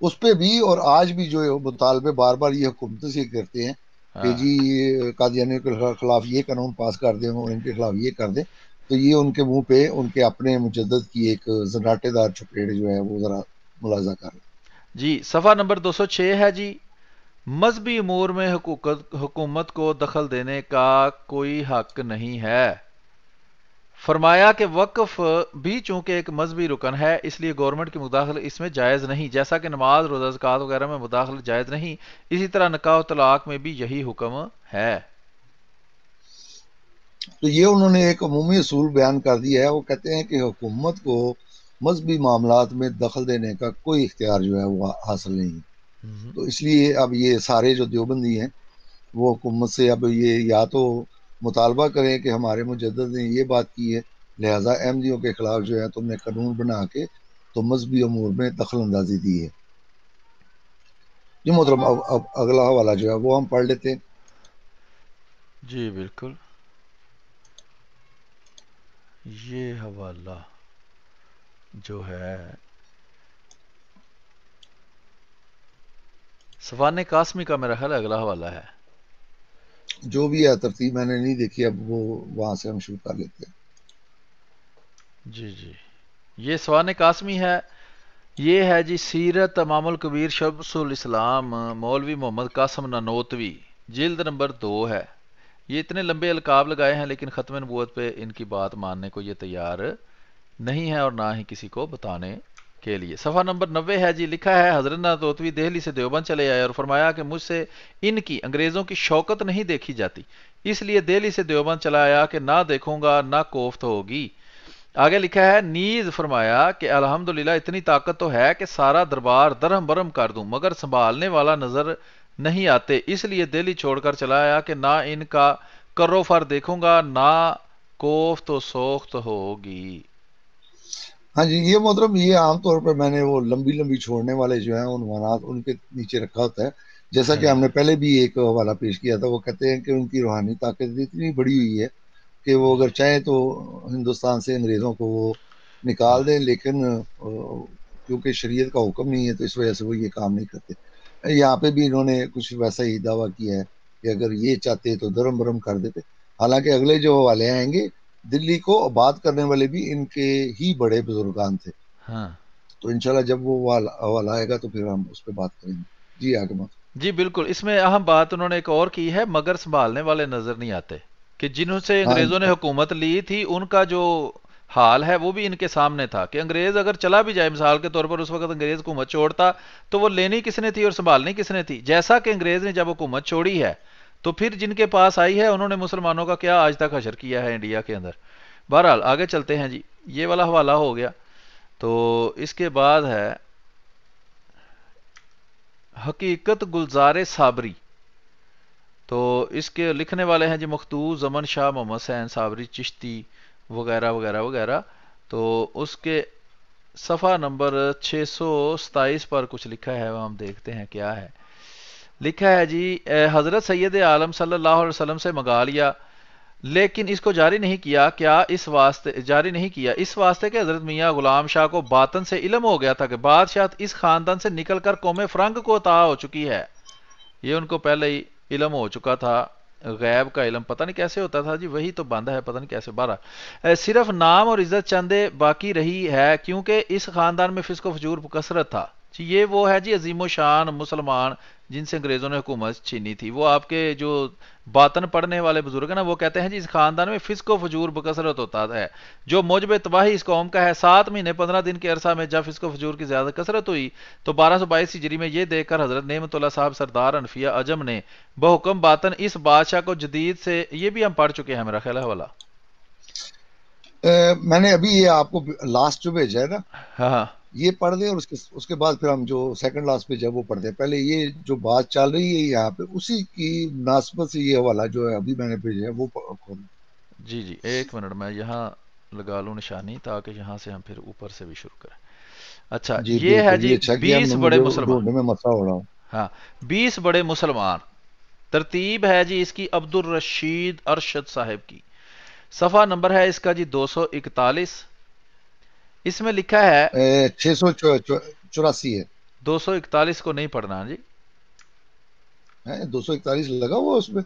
اس پہ بھی، اور آج بھی جو مطالبے بار بار یہ حکومت سے کرتے ہیں کہ ہاں جی قادیانیوں کے خلاف یہ قانون پاس کر دیں اور ان کے خلاف یہ کر دیں، تو یہ ان کے منہ پہ ان کے اپنے مجدد کی ایک زناٹے دار چپیڑ جو ہے وہ ذرا ملاحظہ کر لیں۔ جی، صفحہ نمبر 206 ہے جی. مذہبی امور میں حکومت کو دخل دینے کا کوئی حق نہیں ہے. فرمایا کہ وقف بھی چونکہ ایک مذہبی رکن ہے اس لیے گورنمنٹ کی مداخلت اس میں جائز نہیں، جیسا کہ نماز، روزہ، زکوٰۃ وغیرہ میں مداخلت جائز نہیں، اسی طرح نکاح و طلاق میں بھی یہی حکم ہے. تو یہ انہوں نے ایک عمومی اصول بیان کر دیا ہے، وہ کہتے ہیں کہ حکومت کو مذہبی معاملات میں دخل دینے کا کوئی اختیار جو ہے وہ حاصل نہیں ہے۔ تو اس لیے اب یہ سارے جو دیوبندی ہیں وہ حکومت سے اب یہ یا تو مطالبہ کریں کہ ہمارے مجدد نے یہ بات کی ہے، لہٰذا احمدیوں کے خلاف جو ہے تم نے قانون بنا کے تو مذہبی امور میں دخل اندازی دی ہے۔ جی محترم، اب اگلا حوالہ جو ہے وہ ہم پڑھ لیتے ہیں۔ جی بالکل، یہ حوالہ جو ہے سفان قاسمی کا میرا خیال ہے اگلا حوالہ ہے. جو بھی ہے ترتیب میں نے نہیں دیکھی، اب وہ وہاں سے ہم شروع کر لیتے ہیں۔ جی جی، یہ سفان قاسمی ہے. یہ ہے جی سیرت امام الکبیر شمس الاسلام مولوی محمد قاسم نانوتوی، جلد نمبر 2 ہے. یہ اتنے لمبے القاب لگائے ہیں لیکن ختم نبوت پہ ان کی بات ماننے کو یہ تیار نہیں ہے اور نہ ہی کسی کو بتانے کے لیے. صفحہ نمبر 90 ہے جی. لکھا ہے حضرت نانوتوی دہلی سے دیوبند چلے آئے اور فرمایا کہ مجھ سے ان کی انگریزوں کی شوکت نہیں دیکھی جاتی، اس لیے دہلی سے دیوبند چلا آیا کہ نہ دیکھوں گا نہ کوفت ہوگی. آگے لکھا ہے نیز فرمایا کہ الحمدللہ اتنی طاقت تو ہے کہ سارا دربار درہم برہم کر دوں مگر سنبھالنے والا نظر نہیں آتے، اس لیے دہلی چھوڑ کر چلا آیا کہ نہ ان کا کرو فر دیکھوں گا نہ کوفت و سوخت ہوگی. ہاں جی، یہ محترم یہ عام طور پر میں نے وہ لمبی لمبی چھوڑنے والے جو ہیں عنوانات ان کے نیچے رکھا ہوتا ہے، جیسا کہ ہم نے پہلے بھی ایک حوالہ پیش کیا تھا۔ وہ کہتے ہیں کہ ان کی روحانی طاقت اتنی بڑی ہوئی ہے کہ وہ اگر چاہیں تو ہندوستان سے انگریزوں کو وہ نکال دیں، لیکن کیونکہ شریعت کا حکم نہیں ہے تو اس وجہ سے وہ یہ کام نہیں کرتے۔ یہاں پہ بھی انہوں نے کچھ ویسا ہی دعویٰ کیا ہے کہ اگر یہ چاہتے تو درم برم کر دیتے، حالانکہ اگلے جو حوالے آئیں گے دلی کو آباد کرنے والے بھی ان کے ہی بڑے بزرگان تھے، ہاں تو انشاءاللہ جب وہ حوالہ آئے گا تو پھر ہم اس پہ بات کریں گے۔ جی آگے بات۔ جی بالکل، اس میں اہم بات انہوں نے ایک اور کی ہے مگر سنبھالنے والے نظر نہیں آتے، کہ جنہوں سے ہاں انگریزوں نے حکومت لی تھی ان کا جو حال ہے وہ بھی ان کے سامنے تھا کہ انگریز اگر چلا بھی جائے، مثال کے طور پر اس وقت انگریز حکومت چھوڑتا تو وہ لینی کس نے تھی اور سنبھالنی کس نے تھی. جیسا کہ انگریز نے جب حکومت چھوڑی ہے تو پھر جن کے پاس آئی ہے انہوں نے مسلمانوں کا کیا آج تک حشر کیا ہے انڈیا کے اندر. بہرحال آگے چلتے ہیں جی. یہ والا حوالہ ہو گیا. تو اس کے بعد ہے حقیقت گلزار صابری. تو اس کے لکھنے والے ہیں جی مخدوم زمن شاہ محمد حسین صابری چشتی وغیرہ وغیرہ وغیرہ. تو اس کے صفحہ نمبر 627 پر کچھ لکھا ہے، وہ ہم دیکھتے ہیں کیا ہے. لکھا ہے جی حضرت سید عالم صلی اللہ علیہ وسلم سے منگا لیا لیکن اس کو جاری نہیں کیا. کیا اس واسطے جاری نہیں کیا؟ اس واسطے کہ حضرت میاں غلام شاہ کو باطن سے علم ہو گیا تھا کہ بادشاہ اس خاندان سے نکل کر قوم فرنگ کو عطا ہو چکی ہے. یہ ان کو پہلے ہی علم ہو چکا تھا، غیب کا علم پتہ نہیں کیسے ہوتا تھا جی، وہی تو بندہ ہے پتہ نہیں کیسے. بارہ صرف نام اور عزت چندے باقی رہی ہے کیونکہ اس خاندان میں فسق و فجور کثرت تھا جی. یہ وہ ہے جی عظیم و شان مسلمان جن سے انگریزوں نے حکومت چھینی تھی. وہ آپ کے جو باطن پڑھنے والے بزرگ ہیں نا وہ کہتے ہیں جی اس خاندان میں فسق و فجور بکثرت ہوتا ہے جو موجب تباہی اس قوم کا ہے. 7 مہینے 15 دن کے عرصہ میں جب فسق و فجور کی زیادہ کثرت ہوئی تو 1222 ہجری میں یہ دیکھ کر حضرت نعمت اللہ صاحب سردار انفیہ عجم نے بحکم باطن اس بادشاہ کو جدید سے، یہ بھی ہم پڑھ چکے ہیں میرا خیال ہے والا. میں نے ابھی یہ آپ کو لاسٹ جو بھیجا ہے نا، ہاں ہاں یہ پڑھ دیں اور اس کے بعد پھر ہم جو سیکنڈ لاسٹ پہ جب وہ پڑھتے ہیں، پہلے یہ جو بات چل رہی ہے یہاں پہ اسی کی مناسبت سے یہ حوالہ جو ہے ابھی میں نے بھیجا ہے وہ کھولیں۔ جی جی، ایک منٹ میں یہاں لگا لوں نشانی تاکہ یہاں سے ہم پھر اوپر سے بھی شروع کریں۔ اچھا، جی یہ ہے بالکل، جی یہ اچھا کیا بیس بڑے مجھے مسلمان۔ ڈھونڈنے میں مسئلہ ہو رہا ہوں۔ ہاں، 20 بڑے مسلمان، ترتیب ہے جی اس کی عبد الرشید ارشد صاحب کی، صفحہ نمبر ہے اس کا جی 241۔ اس میں لکھا ہے 684 ہے 241 کو نہیں پڑھنا جی، 241 لگا ہوا اس میں۔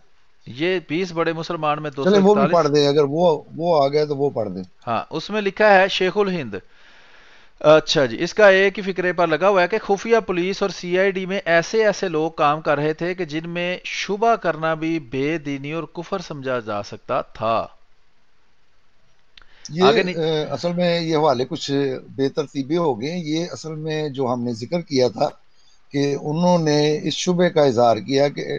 یہ 20 بڑے مسلمان میں چلے وہ بھی 241۔ پڑھ دیں، اگر وہ آ گیا تو وہ پڑھ دیں۔ ہاں، اس میں لکھا ہے شیخ الہند۔ اچھا جی، اس کا ایک ہی فقرے پر لگا ہوا ہے کہ خفیہ پولیس اور سی آئی ڈی میں ایسے ایسے لوگ کام کر رہے تھے کہ جن میں شبہ کرنا بھی بے دینی اور کفر سمجھا جا سکتا تھا۔ آگے نہیں۔ یہ اصل میں یہ حوالے کچھ بے ترتیبی ہو گئے ہیں۔ یہ اصل میں جو ہم نے ذکر کیا تھا کہ انہوں نے اس شبے کا اظہار کیا کہ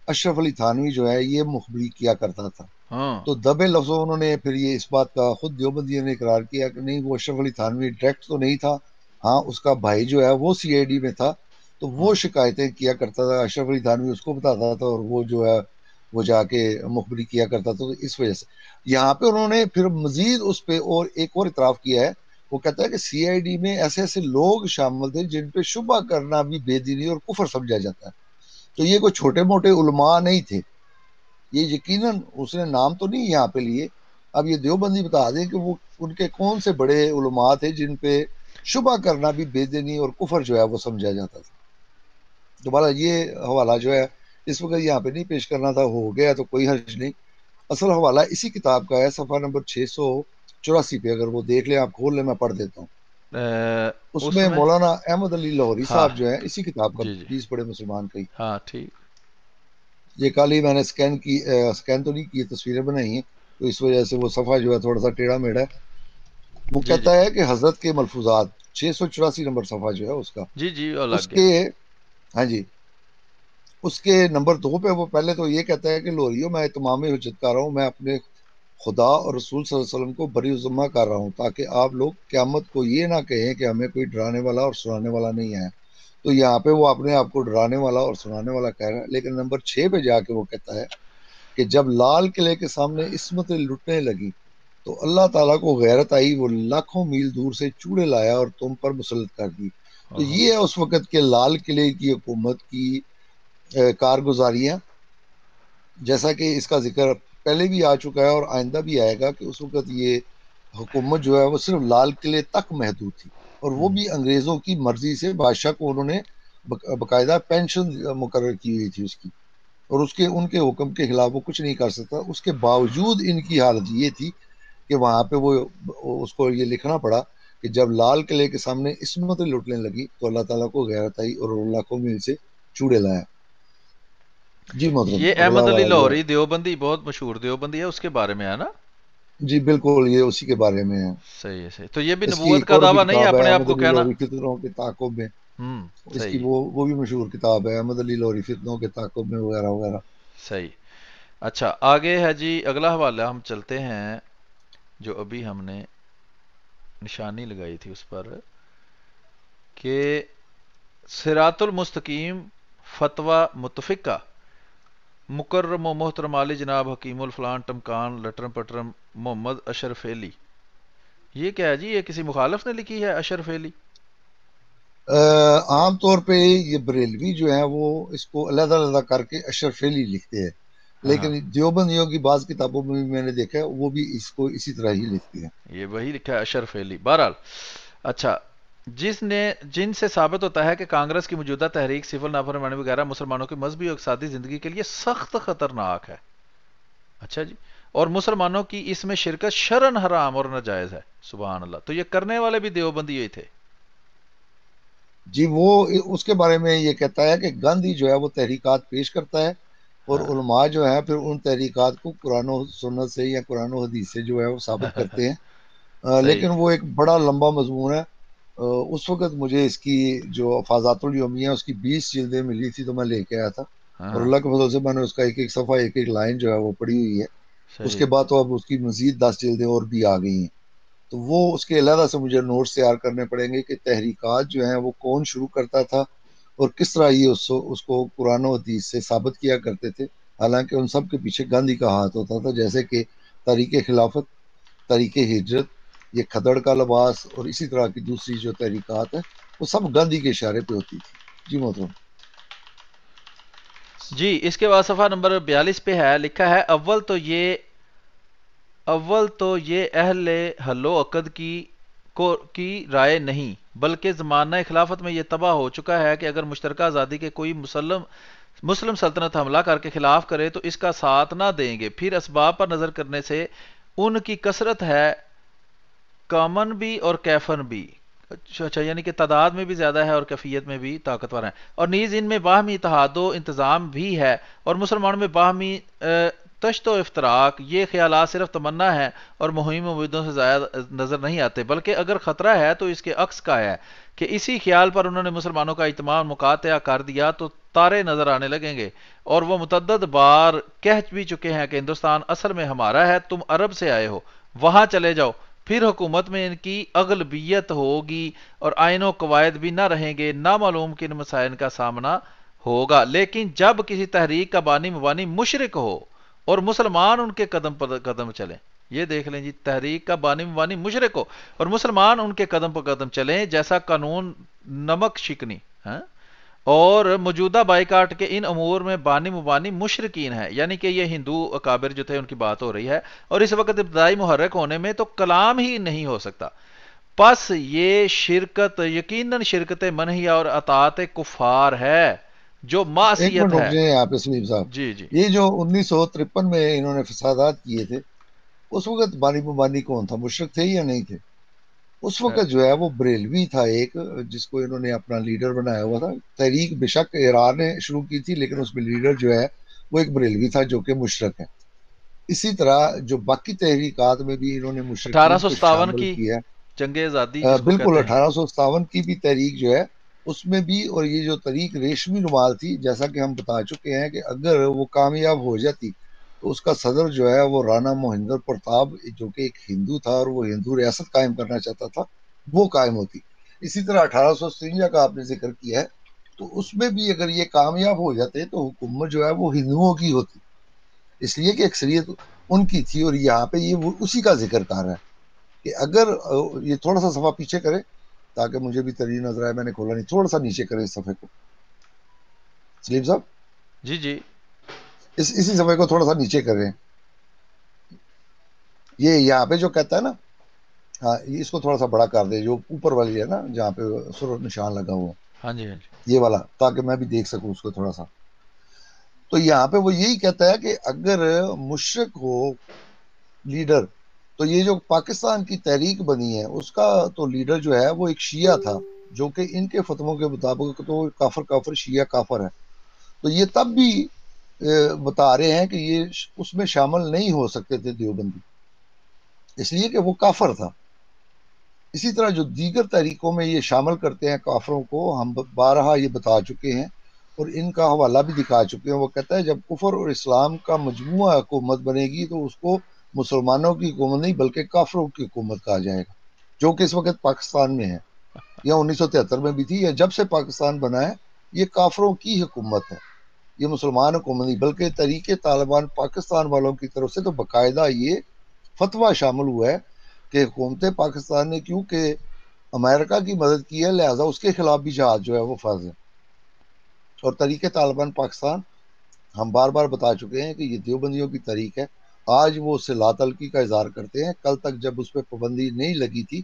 اشرف علی تھانوی جو ہے یہ مخبری کیا کرتا تھا، ہاں تو دبے لفظوں انہوں نے پھر یہ اس بات کا خود دیوبندیوں نے اقرار کیا کہ نہیں، وہ اشرف علی تھانوی ڈائریکٹ تو نہیں تھا، ہاں اس کا بھائی جو ہے وہ سی آئی ڈی میں تھا، تو وہ ہاں شکایتیں کیا کرتا تھا، اشرف علی تھانوی اس کو بتاتا تھا اور وہ جو ہے وہ جا کے مخبری کیا کرتا تھا۔ تو اس وجہ سے یہاں پہ انہوں نے پھر مزید اس پہ اور ایک اور اعتراف کیا ہے، وہ کہتا ہے کہ سی آئی ڈی میں ایسے ایسے لوگ شامل تھے جن پہ شبہ کرنا بھی بے دینی اور کفر سمجھا جاتا ہے۔ تو یہ کوئی چھوٹے موٹے علماء نہیں تھے، یہ یقیناً اس نے نام تو نہیں یہاں پہ لیے، اب یہ دیوبندی بتا دیں کہ وہ ان کے کون سے بڑے علماء تھے جن پہ شبہ کرنا بھی بے دینی اور کفر جو ہے وہ سمجھا جاتا تھا۔ دوبارہ یہ حوالہ جو ہے اس وقت یہاں پہ نہیں پیش کرنا تھا، ہو گیا تو کوئی حرج نہیں۔ اصل حوالہ اسی کتاب کا ہے، صفحہ نمبر 684 پہ، اگر وہ دیکھ لیں آپ، کھول لیں، میں پڑھ دیتا ہوں۔ اس اس میں میں مولانا احمد علی لاہوری ہاں صاحب جو ہے اسی کتاب کا جی جی 20 بڑے مسلمان کا ہی، ہاں ٹھیک یہ کل ہی میں نے سکین تو نہیں کی، تصویریں بنائی ہیں، تو اس وجہ سے وہ صفحہ جو ہے تھوڑا سا ٹیڑھا میڑھا ہے۔ وہ جی جی کہتا ہے کہ حضرت کے ملفوظات، 684 نمبر صفحہ جو ہے اس کا، جی جی وہ لگ اس گیا۔ کے، ہاں جی، اس کے نمبر 2 پہ وہ پہلے تو یہ کہتا ہے کہ لوریو، میں تمام حجت کر رہا ہوں، میں اپنے خدا اور رسول صلی اللہ علیہ وسلم کو بری ذمہ کر رہا ہوں تاکہ آپ لوگ قیامت کو یہ نہ کہیں کہ ہمیں کوئی ڈرانے والا اور سنانے والا نہیں ہے۔ تو یہاں پہ وہ اپنے آپ کو ڈرانے والا اور سنانے والا کہہ رہا ہے، لیکن نمبر 6 پہ جا کے وہ کہتا ہے کہ جب لال قلعے کے سامنے عصمتیں لٹنے لگی تو اللہ تعالیٰ کو غیرت آئی، وہ لاکھوں میل دور سے چوڑے لایا اور تم پر مسلط کر دی۔ تو اوہو، یہ ہے اس وقت کے لال قلعے کی حکومت کی کارگزاریاں، جیسا کہ اس کا ذکر پہلے بھی آ چکا ہے اور آئندہ بھی آئے گا کہ اس وقت یہ حکومت جو ہے وہ صرف لال قلعے تک محدود تھی، اور وہ ہم، بھی انگریزوں کی مرضی سے، بادشاہ کو انہوں نے باقاعدہ پینشن مقرر کی ہوئی تھی اس کی، اور اس کے ان کے حکم کے خلاف وہ کچھ نہیں کر سکتا۔ اس کے باوجود ان کی حالت یہ تھی کہ وہاں پہ وہ اس کو یہ لکھنا پڑا کہ جب لال قلعے کے سامنے عصمتیں لٹنے لگی تو اللہ تعالیٰ کو غیرت آئی اور اللہ کو میل سے چوڑے لایا۔ جی محترم، یہ اگلا احمد علی والا جو ہے، لاہوری دیوبندی بہت مشہور دیوبندی ہے، اس کے بارے میں ہے نا؟ جی بالکل یہ اسی کے بارے میں ہے۔ صحیح ہے، صحیح، تو یہ بھی اس کی نبوت ایک کا اور بھی دعویٰ نہیں ہے کتاب ہے اپنے آپ احمد کو علی کہنا؟ لوری فتنوں کے تعاقب میں، اس کی صحیح وہ بھی مشہور کتاب ہے، احمد علی لوری فتنوں کے تعاقب میں وغیرہ وغیرہ۔ صحیح۔ اچھا، آگے ہے جی اگلا حوالہ، ہم چلتے ہیں جو ابھی ہم نے نشانی لگائی تھی اس پر، کہ صراط المستقیم فتویٰ متفقہ مکرم و محترم علی جناب حکیم الفلان ٹمکان لٹرم پٹرم محمد اشرف علی، یہ کیا ہے جی؟ یہ کسی مخالف نے لکھی ہے اشرف علی؟ عام طور پہ یہ بریلوی جو ہیں وہ اس کو علیحدہ علیحدہ کر کے اشرف علی لکھتے ہیں، ہاں، لیکن دیوبندیوں کی بعض کتابوں میں بھی میں نے دیکھا ہے وہ بھی اس کو اسی طرح ہی لکھتے ہیں۔ یہ وہی لکھا ہے اشرف علی، بہرحال۔ اچھا، جن سے ثابت ہوتا ہے کہ کانگریس کی موجودہ تحریک سول نافرمانی وغیرہ مسلمانوں کی مذہبی اور اقتصادی زندگی کے لیے سخت خطرناک ہے۔ اچھا جی، اور مسلمانوں کی اس میں شرکت شرعن حرام اور ناجائز ہے۔ سبحان اللہ، تو یہ کرنے والے بھی دیوبندی ہوئے تھے؟ جی وہ اس کے بارے میں یہ کہتا ہے کہ گاندھی جو ہے وہ تحریکات پیش کرتا ہے اور ہاں، علماء جو ہیں پھر ان تحریکات کو قرآن و سنت سے یا قرآن و حدیث سے جو ہے وہ ثابت کرتے ہیں۔ صحیح، لیکن وہ ایک بڑا لمبا مضمون ہے۔ اس وقت مجھے اس کی جو افاضات الیومیہ اس کی 20 جلدیں ملی تھی تو میں لے کے آیا تھا، ہاں اور ہاں، اللہ کے فضل سے میں نے اس کا ایک ایک صفحہ ایک ایک لائن جو ہے وہ پڑھی ہوئی ہے۔ اس صحیح، کے بعد تو اب اس کی مزید 10 جلدیں اور بھی آ گئی ہیں۔ تو وہ اس کے علیحدہ سے مجھے نوٹس تیار کرنے پڑیں گے کہ تحریکات جو ہیں وہ کون شروع کرتا تھا اور کس طرح یہ اس کو قرآن و حدیث سے ثابت کیا کرتے تھے، حالانکہ ان سب کے پیچھے گاندھی کا ہاتھ ہوتا تھا، جیسے کہ تحریک خلافت، تحریک ہجرت، یہ کھدڑ کا لباس اور اسی طرح کی دوسری جو تحریکات ہیں وہ سب گاندھی کے اشارے پہ ہوتی تھی۔ جی محترم۔ جی اس کے بعد صفحہ نمبر 42 پہ ہے، لکھا ہے اول تو یہ اہل حل و عقد کی رائے نہیں، بلکہ زمانہ خلافت میں یہ طبع ہو چکا ہے کہ اگر مشترکہ آزادی کے کوئی مسلم سلطنت حملہ کر کے خلاف کرے تو اس کا ساتھ نہ دیں گے، پھر اسباب پر نظر کرنے سے ان کی کثرت ہے کامن بھی اور کیفن بھی، اچھا یعنی کہ تعداد میں بھی زیادہ ہے اور کیفیت میں بھی طاقتور ہیں، اور نیز ان میں باہمی اتحاد و انتظام بھی ہے، اور مسلمانوں میں باہمی تشت و افتراق، یہ خیالات صرف تمنا ہے اور مہم امیدوں سے زائد نظر نہیں آتے، بلکہ اگر خطرہ ہے تو اس کے عکس کا ہے کہ اسی خیال پر انہوں نے مسلمانوں کا اجتماع مقاطعہ کر دیا تو تارے نظر آنے لگیں گے، اور وہ متعدد بار کہہ بھی چکے ہیں کہ ہندوستان اصل میں ہمارا ہے، تم عرب سے آئے ہو، وہاں چلے جاؤ، پھر حکومت میں ان کی اغلبیت ہوگی اور آئین و قواعد بھی نہ رہیں گے، نامعلوم کن مسائل کا سامنا ہوگا، لیکن جب کسی تحریک کا بانی مبانی مشرک ہو اور مسلمان ان کے قدم پر قدم چلیں، یہ دیکھ لیں جی، تحریک کا بانی مبانی مشرک ہو اور مسلمان ان کے قدم پر قدم چلیں، جیسا قانون نمک شکنی، ہاں، اور موجودہ بائیکاٹ کے ان امور میں بانی مبانی مشرقین ہیں، یعنی کہ یہ ہندو اکابر جو تھے ان کی بات ہو رہی ہے، اور اس وقت ابتدائی محرک ہونے میں تو کلام ہی نہیں ہو سکتا، پس یہ شرکت یقیناً شرکت منہیہ اور اطاعت کفار ہے جو ایک منٹ معصیت رک ہے۔ جائیں یہاں پہ سلیم صاحب، جی جی یہ جو 1953 میں انہوں نے فسادات کیے تھے، اس وقت بانی مبانی کون تھا؟ مشرک تھے یا نہیں تھے؟ اس وقت جو ہے وہ بریلوی تھا ایک، جس کو انہوں نے اپنا لیڈر بنایا ہوا تھا۔ تحریک بے شک ایران نے شروع کی تھی، لیکن اس میں لیڈر جو ہے وہ ایک بریلوی تھا جو کہ مشرک ہے۔ اسی طرح جو باقی تحریکات میں بھی انہوں نے اٹھارہ مشرکین سو کو ستاون شامل کی کیا ہے۔ جنگ آزادی جس کو بالکل، کہتے ہیں۔ 1857 کی بھی تحریک جو ہے اس میں بھی، اور یہ جو تحریک ریشمی رومال تھی، جیسا کہ ہم بتا چکے ہیں کہ اگر وہ کامیاب ہو جاتی تو اس کا صدر جو ہے وہ رانا مہندر پرتاپ، جو کہ ایک ہندو تھا اور وہ ہندو ریاست قائم کرنا چاہتا تھا، وہ قائم ہوتی۔ اسی طرح 1857 کا آپ نے ذکر کیا ہے، تو اس میں بھی اگر یہ کامیاب ہو جاتے تو حکومت جو ہے وہ ہندوؤں کی ہوتی، اس لیے کہ اکثریت ان کی تھی۔ اور یہاں پہ یہ وہ اسی کا ذکر کر رہا ہے کہ اگر یہ تھوڑا سا صفحہ پیچھے کرے تاکہ مجھے بھی ترین نظر آئے، میں نے کھولا نہیں، تھوڑا سا نیچے کرے اس صفحے کو سلیم صاحب، جی جی اسی صفحے کو تھوڑا سا نیچے کریں۔ یہ یہاں پہ جو کہتا ہے نا، ہاں اس کو تھوڑا سا بڑا کر دے، جو اوپر والی ہے نا جہاں پہ سر نشان لگا ہوا، ہاں جی ہاں جی یہ والا، تاکہ میں بھی دیکھ سکوں اس کو تھوڑا سا۔ تو یہاں پہ وہ یہی کہتا ہے کہ اگر مشرق ہو لیڈر، تو یہ جو پاکستان کی تحریک بنی ہے اس کا تو لیڈر جو ہے وہ ایک شیعہ تھا، جو کہ ان کے فتووں کے مطابق تو کافر شیعہ کافر ہے۔ تو یہ تب بھی بتا رہے ہیں کہ یہ اس میں شامل نہیں ہو سکتے تھے دیوبندی، اس لیے کہ وہ کافر تھا۔ اسی طرح جو دیگر تحریکوں میں یہ شامل کرتے ہیں کافروں کو، ہم بارہا یہ بتا چکے ہیں اور ان کا حوالہ بھی دکھا چکے ہیں۔ وہ کہتا ہے جب کفر اور اسلام کا مجموعہ حکومت بنے گی تو اس کو مسلمانوں کی حکومت نہیں بلکہ کافروں کی حکومت کہا جائے گا، جو کہ اس وقت پاکستان میں ہے، یا 1973 میں بھی تھی، یا جب سے پاکستان بنا ہے یہ کافروں کی حکومت ہے، یہ مسلمان حکومت نہیں۔ بلکہ تحریک طالبان پاکستان والوں کی طرف سے تو باقاعدہ یہ فتویٰ شامل ہوا ہے کہ حکومت پاکستان نے کیونکہ امریکہ کی مدد کی ہے لہٰذا اس کے خلاف بھی جہاد جو ہے وہ فرض ہے۔ اور تحریک طالبان پاکستان، ہم بار بار بتا چکے ہیں کہ یہ دیوبندیوں کی تحریک ہے، آج وہ اس سے لا تعلقی کا اظہار کرتے ہیں، کل تک جب اس پہ پابندی نہیں لگی تھی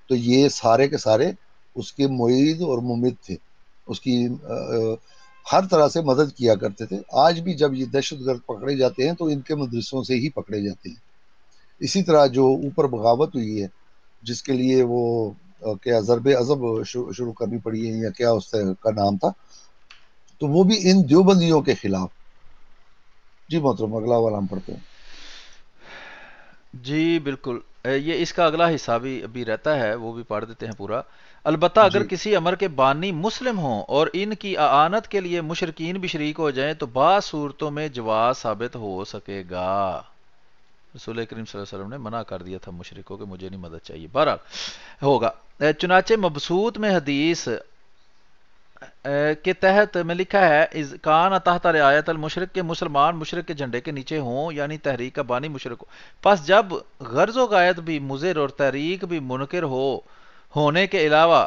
تو یہ سارے کے سارے اس کے معید اور ممد تھے، اس کی ہر طرح سے مدد کیا کرتے تھے۔ آج بھی جب یہ دہشت گرد پکڑے جاتے ہیں تو ان کے مدرسوں سے ہی پکڑے جاتے ہیں۔ اسی طرح جو اوپر بغاوت ہوئی ہے جس کے لیے وہ کیا ضرب عضب شروع کرنی پڑی ہے یا کیا اس کا نام تھا، تو وہ بھی ان دیوبندیوں کے خلاف۔ جی محترم، اگلا والا ہم پڑھتے ہیں۔ جی بالکل، یہ اس کا اگلا حصہ بھی ابھی رہتا ہے، وہ بھی پڑھ دیتے ہیں پورا۔ البتہ اگر جی کسی امر کے بانی مسلم ہوں اور ان کی اعانت کے لیے مشرکین بھی شریک ہو جائیں تو بعض صورتوں میں جواز ثابت ہو سکے گا۔ رسول کریم صلی اللہ علیہ وسلم نے منع کر دیا تھا مشرکوں کہ مجھے نہیں مدد چاہیے. بہرحال ہوگا. چنانچہ مبسوط میں حدیث کے تحت میں لکھا ہے از کان تحت رعایت المشرک کے مسلمان مشرک کے جھنڈے کے نیچے ہوں یعنی تحریک کا بانی مشرک ہو. پس جب غرض و غایت بھی مضر اور تحریک بھی منکر ہونے کے علاوہ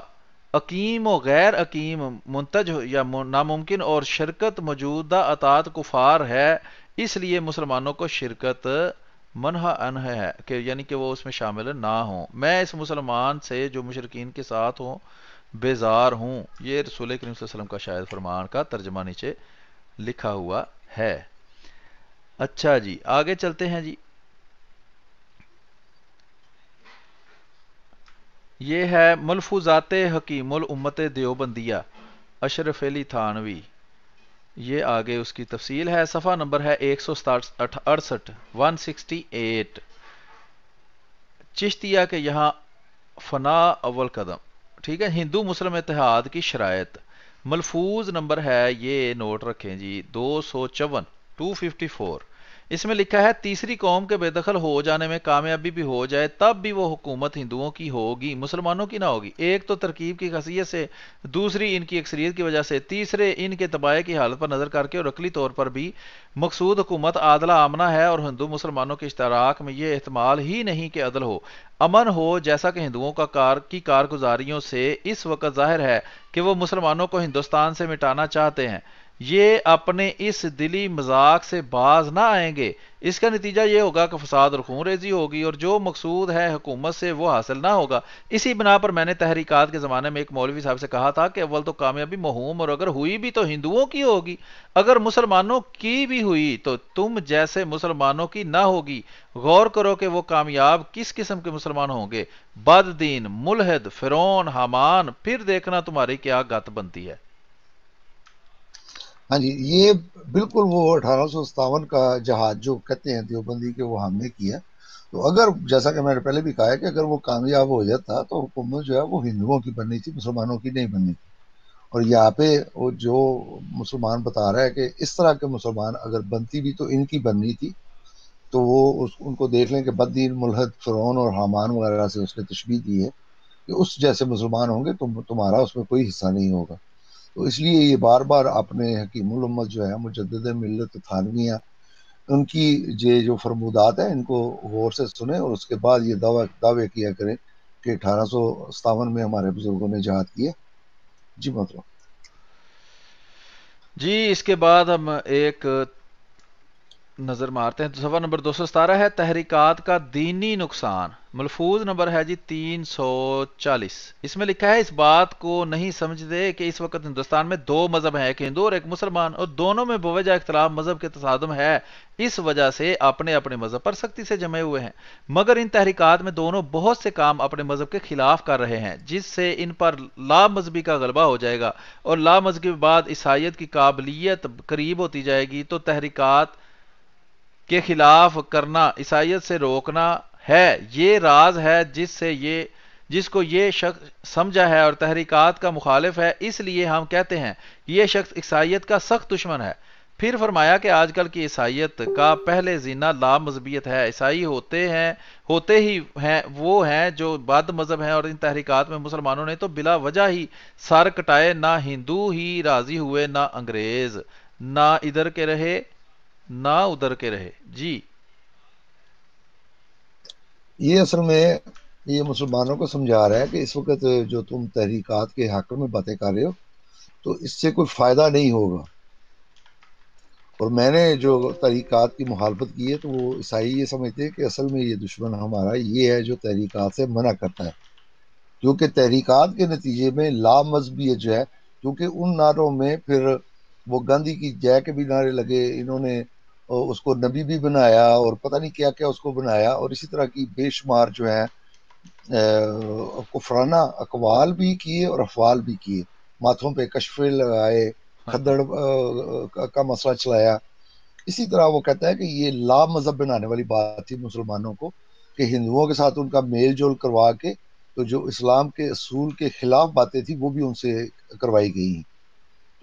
عقیم و غیر عقیم منتج یا ناممکن اور شرکت موجودہ اطاعت کفار ہے، اس لیے مسلمانوں کو شرکت منہا عنہ ہے کہ یعنی کہ وہ اس میں شامل نہ ہوں. میں اس مسلمان سے جو مشرکین کے ساتھ ہوں بیزار ہوں. یہ رسول کریم صلی اللہ علیہ وسلم کا شاید فرمان کا ترجمہ نیچے لکھا ہوا ہے. اچھا جی آگے چلتے ہیں جی. یہ ہے ملفوظات حکیم الامت دیوبندیہ اشرف علی تھانوی. یہ آگے اس کی تفصیل ہے. صفحہ نمبر ہے 168 168. چشتیہ کے یہاں فنا اول قدم. ٹھیک ہے. ہندو مسلم اتحاد کی شرائط. ملفوظ نمبر ہے یہ نوٹ رکھیں جی 254 254. اس میں لکھا ہے تیسری قوم کے بے دخل ہو جانے میں کامیابی بھی ہو جائے تب بھی وہ حکومت ہندوؤں کی ہوگی مسلمانوں کی نہ ہوگی. ایک تو ترکیب کی خاصیت سے، دوسری ان کی اکثریت کی وجہ سے، تیسرے ان کے تباہی کی حالت پر نظر کر کے اور عقلی طور پر بھی. مقصود حکومت عادلہ آمنہ ہے اور ہندو مسلمانوں کے اشتراک میں یہ احتمال ہی نہیں کہ عدل ہو امن ہو، جیسا کہ ہندوؤں کی کارگزاریوں سے اس وقت ظاہر ہے کہ وہ مسلمانوں کو ہندوستان سے مٹانا چاہتے ہیں. یہ اپنے اس دلی مذاق سے باز نہ آئیں گے. اس کا نتیجہ یہ ہوگا کہ فساد اور خون ریزی ہوگی اور جو مقصود ہے حکومت سے وہ حاصل نہ ہوگا. اسی بنا پر میں نے تحریکات کے زمانے میں ایک مولوی صاحب سے کہا تھا کہ اول تو کامیابی موہوم اور اگر ہوئی بھی تو ہندوؤں کی ہوگی، اگر مسلمانوں کی بھی ہوئی تو تم جیسے مسلمانوں کی نہ ہوگی. غور کرو کہ وہ کامیاب کس قسم کے مسلمان ہوں گے، بد دین، ملحد، فرعون، حامان، پھر دیکھنا تمہاری کیا گت بنتی ہے. ہاں جی، یہ بالکل وہ 1857 کا جہاد جو کہتے ہیں دیوبندی کے وہ ہم نے کیا. تو اگر جیسا کہ میں نے پہلے بھی کہا ہے کہ اگر وہ کامیاب ہو جاتا تو حکومت جو ہے وہ ہندوؤں کی بننی تھی، مسلمانوں کی نہیں بننی تھی. اور یہاں پہ وہ جو مسلمان بتا رہا ہے کہ اس طرح کے مسلمان اگر بنتی بھی تو ان کی بننی تھی، تو وہ ان کو دیکھ لیں کہ بد دین، ملحد، فرعون اور حامان وغیرہ سے اس نے تشبیہ دی ہے کہ اس جیسے مسلمان ہوں گے تمہارا اس میں کوئی حصہ نہیں ہوگا. تو اس لیے یہ بار بار اپنے حکیم الامت جو ہے مجدد ملت تھانویہ ان کی یہ جو فرمودات ہیں ان کو غور سے سنیں اور اس کے بعد یہ دعوے کیا کریں کہ 1857 میں ہمارے بزرگوں نے جہاد کیا. جی مطلب جی اس کے بعد ہم ایک نظر مارتے ہیں. صفحہ نمبر 217 ہے تحریکات کا دینی نقصان. ملفوظ نمبر ہے جی 340. اس میں لکھا ہے اس بات کو نہیں سمجھتے کہ اس وقت ہندوستان میں دو مذہب ہیں، ایک ہندو اور ایک مسلمان، اور دونوں میں بوجہ اختلاف مذہب کے تصادم ہے، اس وجہ سے اپنے اپنے مذہب پر سختی سے جمے ہوئے ہیں. مگر ان تحریکات میں دونوں بہت سے کام اپنے مذہب کے خلاف کر رہے ہیں جس سے ان پر لا مذہبی کا غلبہ ہو جائے گا اور لا مذہبی کے بعد عیسائیت کی قابلیت قریب ہوتی جائے گی. تو تحریکات کے خلاف کرنا عیسائیت سے روکنا ہے، یہ راز ہے جس کو یہ شخص سمجھا ہے اور تحریکات کا مخالف ہے. اس لیے ہم کہتے ہیں کہ یہ شخص عیسائیت کا سخت دشمن ہے. پھر فرمایا کہ آج کل کی عیسائیت کا پہلے زینہ لا مذہبیت ہے. عیسائی ہوتے ہی ہیں وہ ہیں جو بد مذہب ہیں، اور ان تحریکات میں مسلمانوں نے تو بلا وجہ ہی سر کٹائے. نہ ہندو ہی راضی ہوئے، نہ انگریز، نہ ادھر کے رہے نہ ادھر کے رہے. جی یہ اصل میں یہ مسلمانوں کو سمجھا رہا ہے کہ اس وقت جو تم تحریکات کے حق میں باتیں کر رہے ہو تو اس سے کوئی فائدہ نہیں ہوگا. اور میں نے جو تحریکات کی مخالفت کی ہے تو وہ عیسائی یہ سمجھتے ہیں کہ اصل میں یہ دشمن ہمارا یہ ہے جو تحریکات سے منع کرتا ہے، کیونکہ تحریکات کے نتیجے میں لا مذہبیت جو ہے، کیونکہ ان نعروں میں پھر وہ گاندھی کی جے کے بھی نعرے لگے، انہوں نے اس کو نبی بھی بنایا اور پتہ نہیں کیا کیا اس کو بنایا، اور اسی طرح کی بے شمار جو ہے کفرانہ اقوال بھی کیے اور افعال بھی کیے. ماتھوں پہ کشفے لگائے، ہاں جی. کھدڑ کا مسئلہ چلایا. اسی طرح وہ کہتا ہے کہ یہ لا مذہب بنانے والی بات تھی مسلمانوں کو کہ ہندوؤں کے ساتھ ان کا میل جول کروا کے تو جو اسلام کے اصول کے خلاف باتیں تھیں وہ بھی ان سے کروائی گئی ہیں.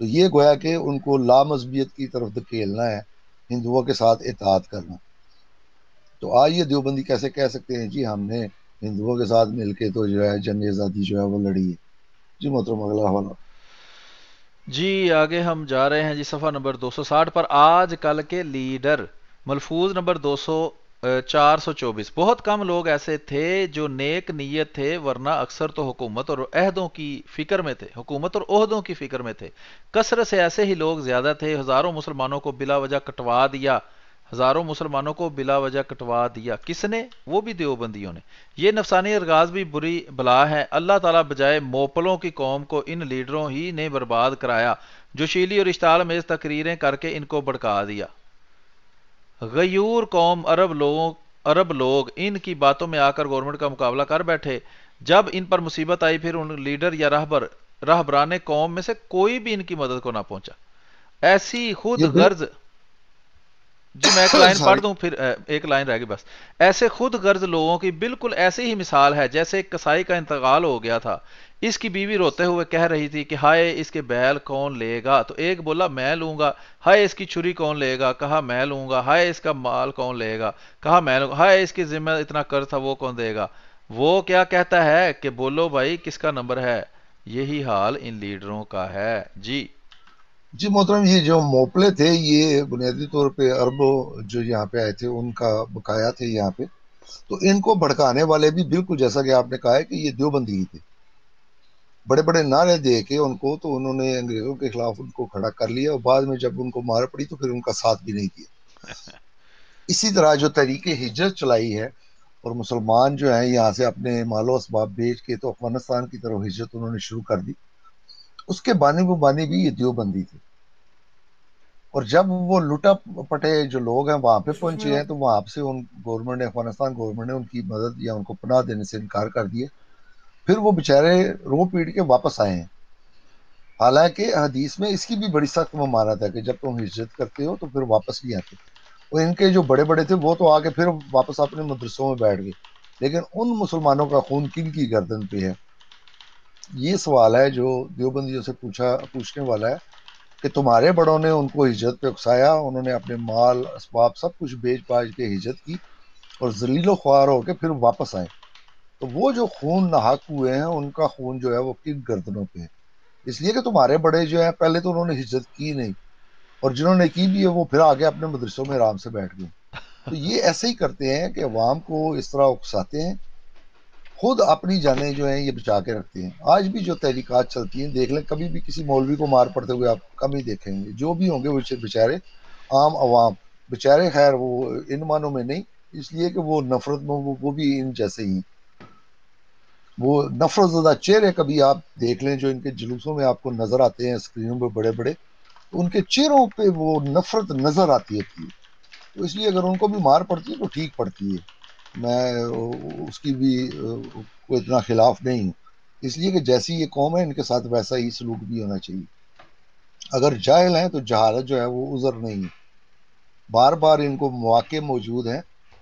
تو یہ گویا کہ ان کو لا مذہبیت کی طرف دھکیلنا ہے، ہندوؤں کے ساتھ اتحاد کرنا. تو آج یہ دیوبندی کیسے کہہ سکتے ہیں جی ہم نے ہندوؤں کے ساتھ مل کے تو جو ہے جنگ آزادی جو ہے وہ لڑی ہے؟ جی محترم اگلا حوالہ۔ جی آگے ہم جا رہے ہیں جی صفحہ نمبر 260 پر، آج کل کے لیڈر، ملفوظ نمبر 424۔ بہت کم لوگ ایسے تھے جو نیک نیت تھے، ورنہ اکثر تو حکومت اور عہدوں کی فکر میں تھے، حکومت اور عہدوں کی فکر میں تھے۔ کثرت سے ایسے ہی لوگ زیادہ تھے، ہزاروں مسلمانوں کو بلا وجہ کٹوا دیا، ہزاروں مسلمانوں کو بلا وجہ کٹوا دیا، کس نے؟ وہ بھی دیوبندیوں نے۔ یہ نفسانی الغاز بھی بری بلا ہے، اللہ تعالیٰ بجائے موپلوں کی قوم کو ان لیڈروں ہی نے برباد کرایا جو شیلی اور اشتعال میز تقریریں کر کے ان کو بھڑکا دیا۔ غیور قوم عرب لوگ ان کی باتوں میں آ کر گورنمنٹ کا مقابلہ کر بیٹھے، جب ان پر مصیبت آئی پھر ان لیڈر یا راہبران قوم میں سے کوئی بھی ان کی مدد کو نہ پہنچا۔ ایسی خود یہ غرض، جی میں ایک لائن پڑھ ساری دوں پھر ایک لائن رہ گئی بس۔ ایسے خود غرض لوگوں کی بالکل ایسی ہی مثال ہے جیسے ایک کسائی کا انتقال ہو گیا تھا، اس کی بیوی روتے ہوئے کہہ رہی تھی کہ ہائے اس کے بیل کون لے گا، تو ایک بولا میں لوں گا۔ ہائے اس کی چھری کون لے گا، کہا میں لوں گا۔ ہائے اس کا مال کون لے گا، کہا میں لوں گا۔ ہائے اس کے ذمہ اتنا قرض تھا وہ کون دے گا۔ وہ کیا کہتا ہے کہ بولو بھائی کس کا نمبر ہے۔ یہی حال ان لیڈروں کا ہے جی۔ جی محترم، یہ جو موپلے تھے یہ بنیادی طور پہ عربوں جو یہاں پہ آئے تھے ان کا بقایا تھے یہاں پہ، تو ان کو بھڑکانے والے بھی بالکل جیسا کہ آپ نے کہا ہے کہ یہ دیوبندی ہی تھے۔ بڑے بڑے نعرے دے کے ان کو تو انہوں نے انگریزوں کے خلاف ان کو کھڑا کر لیا، اور بعد میں جب ان کو مار پڑی تو پھر ان کا ساتھ بھی نہیں دیا۔ اسی طرح جو تحریک ہجرت چلائی ہے اور مسلمان جو ہیں یہاں سے اپنے مال و اسباب بیچ کے تو افغانستان کی طرف ہجرت انہوں نے شروع کر دی، اس کے بانی و بانی بھی یہ دیوبندی تھے۔ اور جب وہ لٹا پٹے جو لوگ ہیں وہاں پہ پہنچے ہیں تو وہاں سے ان گورنمنٹ نے، افغانستان گورنمنٹ نے ان کی مدد یا ان کو پناہ دینے سے انکار کر دیا، پھر وہ بےچارے رو پیٹ کے واپس آئے ہیں۔ حالانکہ حدیث میں اس کی بھی بڑی سخت ممانعت ہے کہ جب تم ہجرت کرتے ہو تو پھر واپس نہیں آتے۔ اور ان کے جو بڑے بڑے تھے وہ تو آگے پھر واپس اپنے مدرسوں میں بیٹھ گئے، لیکن ان مسلمانوں کا خون کن کی گردن پہ ہے؟ یہ سوال ہے جو دیوبندیوں سے پوچھنے والا ہے کہ تمہارے بڑوں نے ان کو ہجرت پہ اکسایا، انہوں نے اپنے مال اسباب سب کچھ بیچ باچ کے ہجرت کی اور ذلیل و خوار ہو کے پھر واپس آئے، تو وہ جو خون ناحق ہوئے ہیں ان کا خون جو ہے وہ کن گردنوں پہ ہے؟ اس لیے کہ تمہارے بڑے جو ہیں پہلے تو انہوں نے ہجرت کی نہیں، اور جنہوں نے کی بھی ہے وہ پھر آگے اپنے مدرسوں میں آرام سے بیٹھ گئے۔ تو یہ ایسے ہی کرتے ہیں کہ عوام کو اس طرح اکساتے ہیں، خود اپنی جانیں جو ہیں یہ بچا کے رکھتے ہیں۔ آج بھی جو تحریکات چلتی ہیں دیکھ لیں، کبھی بھی کسی مولوی کو مار پڑتے ہوئے آپ کم ہی دیکھیں گے، جو بھی ہوں گے وہ بےچارے عام عوام بےچارے، خیر وہ ان معنوں میں نہیں، اس لیے کہ وہ نفرت میں وہ بھی ان جیسے ہی ہیں۔ وہ نفرت زدہ چہرے کبھی آپ دیکھ لیں جو ان کے جلوسوں میں آپ کو نظر آتے ہیں اسکرینوں پہ بڑے بڑے، تو ان کے چہروں پہ وہ نفرت نظر آتی ہوتی ہے۔ تو اس لیے اگر ان کو بھی مار پڑتی ہے تو ٹھیک پڑتی ہے، میں اس کی بھی کوئی اتنا خلاف نہیں ہوں، اس لیے کہ جیسی یہ قوم ہے ان کے ساتھ ویسا ہی سلوک بھی ہونا چاہیے۔ اگر جاہل ہیں تو جہالت جو ہے وہ عذر نہیں ہے، بار بار ان کو مواقع موجود ہیں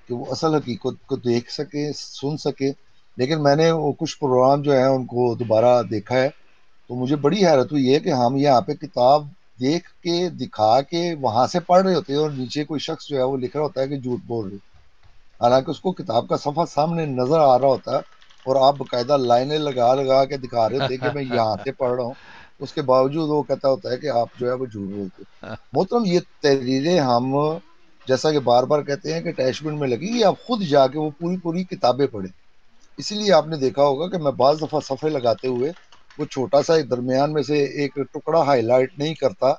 کہ وہ اصل حقیقت کو دیکھ سکے سن سکے، لیکن میں نے وہ کچھ پروگرام جو ہیں ان کو دوبارہ دیکھا ہے تو مجھے بڑی حیرت ہوئی ہے کہ ہم یہاں پہ کتاب دیکھ کے دکھا کے وہاں سے پڑھ رہے ہوتے ہیں اور نیچے کوئی شخص جو ہے وہ لکھ رہا ہوتا ہے کہ جھوٹ بول رہے، حالانکہ اس کو کتاب کا صفحہ سامنے نظر آ رہا ہوتا ہے اور آپ باقاعدہ لائنیں لگا لگا کے دکھا رہے ہوتے ہیں کہ میں یہاں سے پڑھ رہا ہوں، اس کے باوجود وہ کہتا ہوتا ہے کہ آپ جو ہے وہ جھوٹ بولتے ہو۔ محترم یہ تحریریں ہم جیسا کہ بار بار کہتے ہیں کہ اٹیچمنٹ میں لگی، یہ آپ خود جا کے وہ پوری پوری کتابیں پڑھیں۔ اسی لیے آپ نے دیکھا ہوگا کہ میں بعض دفعہ صفحے لگاتے ہوئے وہ چھوٹا سا ایک درمیان میں سے ایک ٹکڑا ہائی لائٹ نہیں کرتا،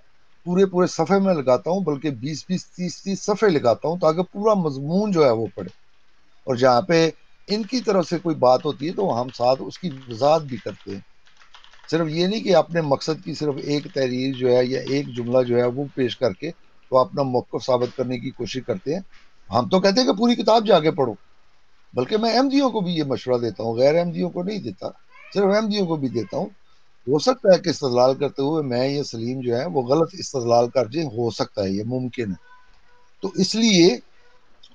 پورے پورے صفحے میں لگاتا ہوں، بلکہ 20 30 صفحے لگاتا ہوں تاکہ پورا مضمون جو ہے وہ پڑھے، اور جہاں پہ ان کی طرف سے کوئی بات ہوتی ہے تو ہم ساتھ اس کی وضاحت بھی کرتے ہیں۔ صرف یہ نہیں کہ اپنے مقصد کی صرف ایک تحریر جو ہے یا ایک جملہ جو ہے وہ پیش کر کے تو اپنا موقف ثابت کرنے کی کوشش کرتے ہیں، ہم تو کہتے ہیں کہ پوری کتاب جا کے پڑھو، بلکہ میں احمدیوں کو بھی یہ مشورہ دیتا ہوں، غیر احمدیوں کو نہیں دیتا، صرف احمدیوں کو بھی دیتا ہوں۔ ہو سکتا ہے کہ استدلال کرتے ہوئے میں یہ سلیم جو ہے وہ غلط استدلال کر جائے، ہو سکتا ہے، یہ ممکن ہے، تو اس لیے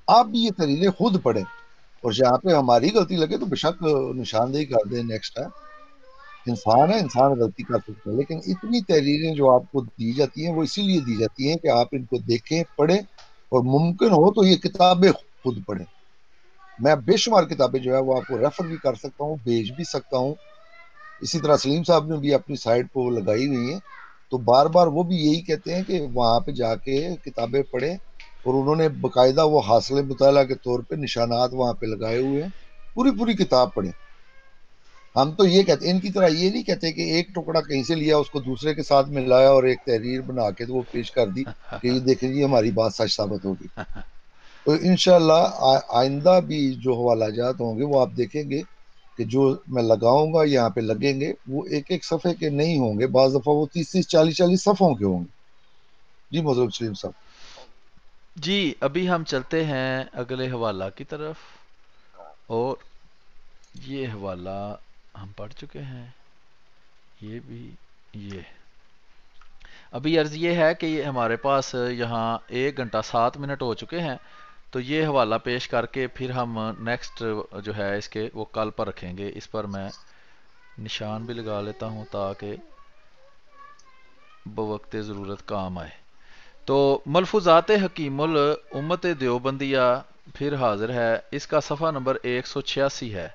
آپ بھی یہ تحریریں خود پڑھیں، اور جہاں پہ ہماری غلطی لگے تو بے شک نشاندہی کر دیں نیکسٹ ٹائم۔ انسان ہے، انسان غلطی کر سکتا ہے، لیکن اتنی تحریریں جو آپ کو دی جاتی ہیں وہ اسی لیے دی جاتی ہیں کہ آپ ان کو دیکھیں پڑھیں، اور ممکن ہو تو یہ کتابیں خود پڑھیں. میں بے شمار کتابیں جو ہے وہ آپ کو ریفر بھی کر سکتا ہوں, بھیج بھی سکتا ہوں. اسی طرح سلیم صاحب نے بھی اپنی سائٹ پہ لگائی ہوئی ہیں, تو بار بار وہ بھی یہی کہتے ہیں کہ وہاں پہ جا کے کتابیں پڑھیں, اور انہوں نے باقاعدہ وہ حاصل مطالعہ کے طور پہ نشانات وہاں پہ لگائے ہوئے ہیں. پوری کتاب پڑھیں. ہم تو یہ کہتے ہیں, ان کی طرح یہ نہیں کہتے کہ ایک ٹکڑا کہیں سے لیا اس کو دوسرے کے ساتھ ملایا اور ایک تحریر بنا کے تو وہ پیش کر دی کہ یہ دیکھیں جی ہماری بات سچ ثابت ہوگی. تو انشاءاللہ آئندہ بھی جو حوالہ جات ہوں گے وہ آپ دیکھیں گے کہ جو میں لگاؤں گا یہاں پہ لگیں گے وہ ایک صفحے کے نہیں ہوں گے, بعض دفعہ وہ 30-40 صفحوں کے ہوں گے. جی محترم سلیم صاحب. جی ابھی ہم چلتے ہیں اگلے حوالہ کی طرف، اور یہ حوالہ ہم پڑھ چکے ہیں، یہ بھی یہ ابھی عرض یہ ہے کہ یہ ہمارے پاس یہاں 1 گھنٹہ 7 منٹ ہو چکے ہیں، تو یہ حوالہ پیش کر کے پھر ہم نیکسٹ جو ہے اس کے وہ کل پر رکھیں گے. اس پر میں نشان بھی لگا لیتا ہوں تاکہ بوقت ضرورت کام آئے. تو ملفوظات حکیم الامت دیوبندیہ پھر حاضر ہے. اس کا صفحہ نمبر 186 ہے.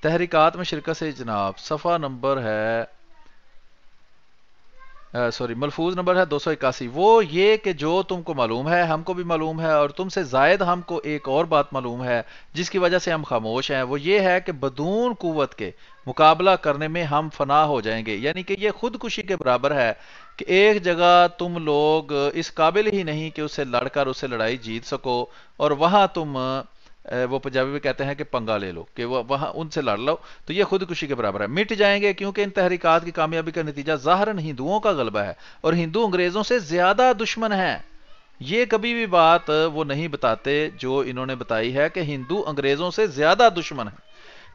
تحریکات میں شرکت سے جناب صفحہ نمبر ہے ملفوظ نمبر ہے 281. وہ یہ کہ جو تم کو معلوم ہے ہم کو بھی معلوم ہے، اور تم سے زائد ہم کو ایک اور بات معلوم ہے جس کی وجہ سے ہم خاموش ہیں. وہ یہ ہے کہ بدون قوت کے مقابلہ کرنے میں ہم فنا ہو جائیں گے. یعنی کہ یہ خودکشی کے برابر ہے کہ ایک جگہ تم لوگ اس قابل ہی نہیں کہ اس سے لڑ کر اس سے لڑائی جیت سکو، اور وہاں تم وہ پنجابی میں کہتے ہیں کہ پنگا لے لو کہ وہ وہاں ان سے لڑ لو، تو یہ خودکشی کے برابر ہے. مٹ جائیں گے کیونکہ ان تحریکات کی کامیابی کا نتیجہ ظاہراً ہندوؤں کا غلبہ ہے، اور ہندو انگریزوں سے زیادہ دشمن ہیں. یہ کبھی بھی بات وہ نہیں بتاتے جو انہوں نے بتائی ہے کہ ہندو انگریزوں سے زیادہ دشمن ہیں.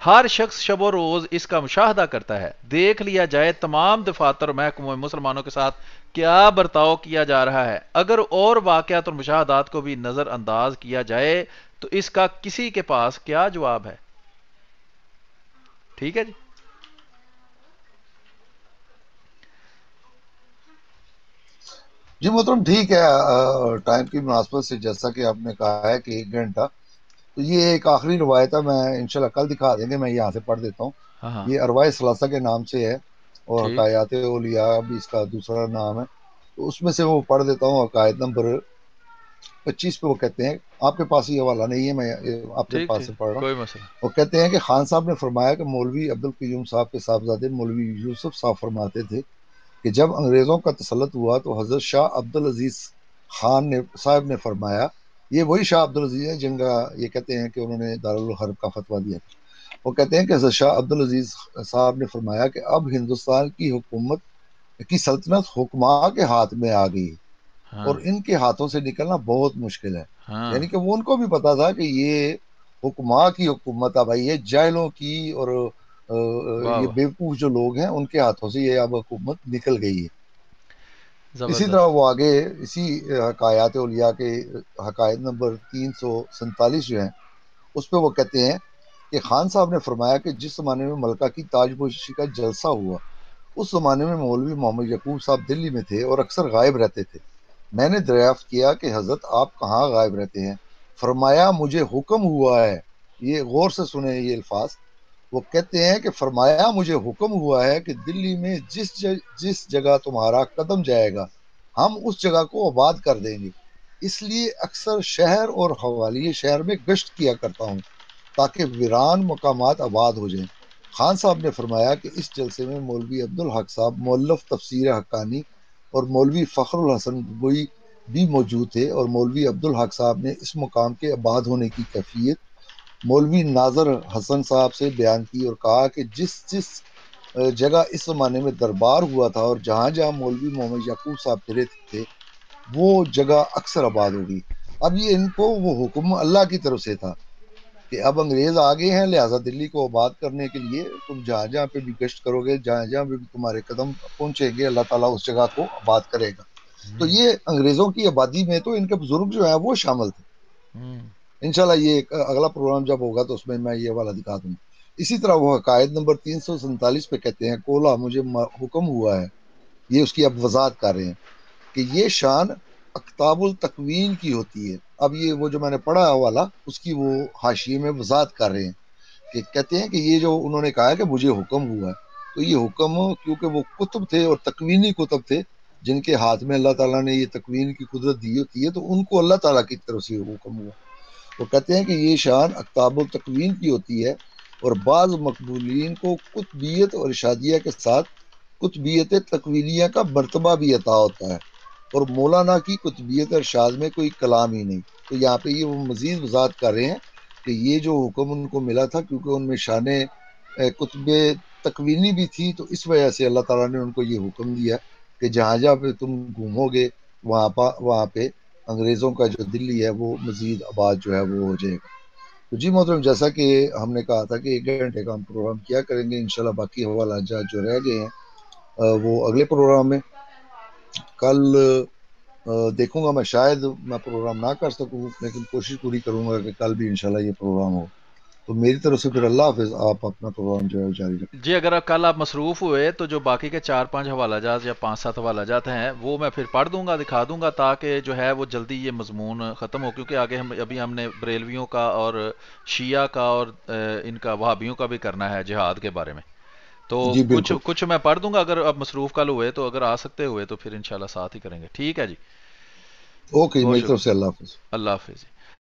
ہر شخص شب و روز اس کا مشاہدہ کرتا ہے. دیکھ لیا جائے تمام دفاتر محکموں مسلمانوں کے ساتھ کیا برتاؤ کیا جا رہا ہے. اگر اور واقعات اور مشاہدات کو بھی نظر انداز کیا جائے تو اس کا کسی کے پاس کیا جواب ہے؟ ٹھیک ہے جی. جی محترم ٹھیک ہے. ٹائم کی مناسبت سے جیسا کہ آپ نے کہا ہے کہ 1 گھنٹہ، تو یہ ایک آخری روایت ہے. میں انشاءاللہ کل دکھا دیں گے, میں یہاں سے پڑھ دیتا ہوں. ہاں ہاں یہ ارواح ثلاثہ کے نام سے ہے اور ٹھیک حکایات اولیاء بھی اس کا دوسرا نام ہے. تو اس میں سے وہ پڑھ دیتا ہوں. عقائد نمبر 25 پہ وہ کہتے ہیں, آپ کے پاس یہ حوالہ نہیں ہے, میں آپ کے ٹھیک پاس ٹھیک سے پڑھ رہا ہوں. کوئی مسئلہ. وہ کہتے ہیں کہ خان صاحب نے فرمایا کہ مولوی عبدالقیوم صاحب کے صاحبزادے مولوی یوسف صاحب فرماتے تھے کہ جب انگریزوں کا تسلط ہوا تو حضرت شاہ عبدالعزیز خان نے صاحب نے فرمایا, یہ وہی شاہ عبدالعزیز ہیں جن کا یہ کہتے ہیں کہ انہوں نے دارالحرب کا فتویٰ دیا تھا. وہ کہتے ہیں کہ حضرت شاہ عبدالعزیز صاحب نے فرمایا کہ اب ہندوستان کی حکومت کی سلطنت حکماں کے ہاتھ میں آ گئی ہاں اور ان کے ہاتھوں سے نکلنا بہت مشکل ہے. ہاں یعنی کہ وہ ان کو بھی پتا تھا کہ یہ حکماں کی حکومت ہے بھائی, یہ جاہلوں کی اور واہ یہ واہ بیوقوف جو لوگ ہیں ان کے ہاتھوں سے یہ اب حکومت نکل گئی ہے. اسی طرح زبردست. وہ آگے اسی حکایات اولیاء کے حقائق نمبر 347 جو ہیں اس پہ وہ کہتے ہیں کہ خان صاحب نے فرمایا کہ جس زمانے میں ملکہ کی تاج پوشی کا جلسہ ہوا اس زمانے میں مولوی محمد یعقوب صاحب دلی میں تھے اور اکثر غائب رہتے تھے. میں نے دریافت کیا کہ حضرت آپ کہاں غائب رہتے ہیں؟ فرمایا مجھے حکم ہوا ہے. یہ غور سے سنیں یہ الفاظ. وہ کہتے ہیں کہ فرمایا مجھے حکم ہوا ہے کہ دلی میں جس جگہ تمہارا قدم جائے گا ہم اس جگہ کو آباد کر دیں گے. اس لیے اکثر شہر اور حوالی شہر میں گشت کیا کرتا ہوں تاکہ ویران مقامات آباد ہو جائیں. خان صاحب نے فرمایا کہ اس جلسے میں مولوی عبدالحق صاحب مولف تفسیر حقانی اور مولوی فخر الحسن گوئی بھی موجود تھے, اور مولوی عبدالحق صاحب نے اس مقام کے آباد ہونے کی کیفیت مولوی ناظر حسن صاحب سے بیان کی اور کہا کہ جس جگہ اس زمانے میں دربار ہوا تھا اور جہاں جہاں مولوی محمد یعقوب صاحب پھرے تھے وہ جگہ اکثر آباد ہوگی. اب یہ ان کو وہ حکم اللہ کی طرف سے تھا کہ اب انگریز آگے ہیں, لہٰذا دلی کو آباد کرنے کے لیے تم جہاں جہاں پہ بھی گشت کرو گے, جہاں جہاں پہ بھی تمہارے قدم پہنچیں گے, اللہ تعالیٰ اس جگہ کو آباد کرے گا. تو یہ انگریزوں کی آبادی میں تو ان کے بزرگ جو ہیں وہ شامل تھے. انشاءاللہ یہ اگلا پروگرام جب ہوگا تو اس میں یہ والا دکھا دوں. اسی طرح وہ عقائد نمبر 347 پہ کہتے ہیں کولا مجھے حکم ہوا ہے, یہ اس کی اب وضاحت کر رہے ہیں کہ یہ شان اقتاب التکوین کی ہوتی ہے. اب یہ وہ جو میں نے پڑھا والا اس کی وہ حاشیے میں وضاحت کر رہے ہیں کہ کہتے ہیں کہ یہ جو انہوں نے کہا ہے کہ مجھے حکم ہوا ہے، تو یہ حکم کیونکہ وہ کتب تھے اور تکوینی کتب تھے جن کے ہاتھ میں اللہ تعالیٰ نے یہ تکوین کی قدرت دی ہوتی ہے، تو ان کو اللہ تعالیٰ کی طرف سے حکم ہوا۔ وہ کہتے ہیں کہ یہ شان اکتاب التکوین کی ہوتی ہے، اور بعض مقبولین کو قطبیت اور ارشادیہ کے ساتھ قطبیت تکوینیہ کا مرتبہ بھی عطا ہوتا ہے، اور مولانا کی قطبیت ارشاد میں کوئی کلام ہی نہیں۔ تو یہاں پہ یہ وہ مزید وضاحت کر رہے ہیں کہ یہ جو حکم ان کو ملا تھا کیونکہ ان میں شان قطب تکوینی بھی تھی، تو اس وجہ سے اللہ تعالیٰ نے ان کو یہ حکم دیا کہ جہاں جہاں پہ تم گھومو گے وہاں پہ انگریزوں کا جو دلی ہے وہ مزید آباد جو ہے وہ ہو جائے گا۔ تو جی محترم، جیسا کہ ہم نے کہا تھا کہ 1 گھنٹے کا ہم پروگرام کیا کریں گے، انشاءاللہ باقی حوالہ جات جو رہ گئے ہیں وہ اگلے پروگرام میں۔ کل دیکھوں گا، میں شاید میں پروگرام نہ کر سکوں، لیکن کوشش پوری کروں گا کہ کل بھی انشاءاللہ یہ پروگرام ہو۔ تو میری طرف سے پھر اللہ حافظ، آپ اپنا پروگرام جو ہے جاری رکھیں۔ جی اگر کل آپ مصروف ہوئے تو جو باقی کے 4-5 حوالہ جات یا 5-7 حوالہ جات ہیں وہ میں پھر پڑھ دوں گا، دکھا دوں گا، تاکہ جو ہے وہ جلدی یہ مضمون ختم ہو، کیونکہ آگے ابھی ہم نے بریلویوں کا اور شیعہ کا اور ان کا وہابیوں کا بھی کرنا ہے جہاد کے بارے میں۔ تو جی کچھ بالکل، کچھ میں پڑھ دوں گا، اگر آپ مصروف کل ہوئے تو، اگر آ سکتے ہوئے تو پھر انشاءاللہ ساتھ ہی کریں گے۔ ٹھیک ہے جی، اوکے، بہت میری طرف شکریہ، سے اللہ حافظ۔ اللہ حافظ جی۔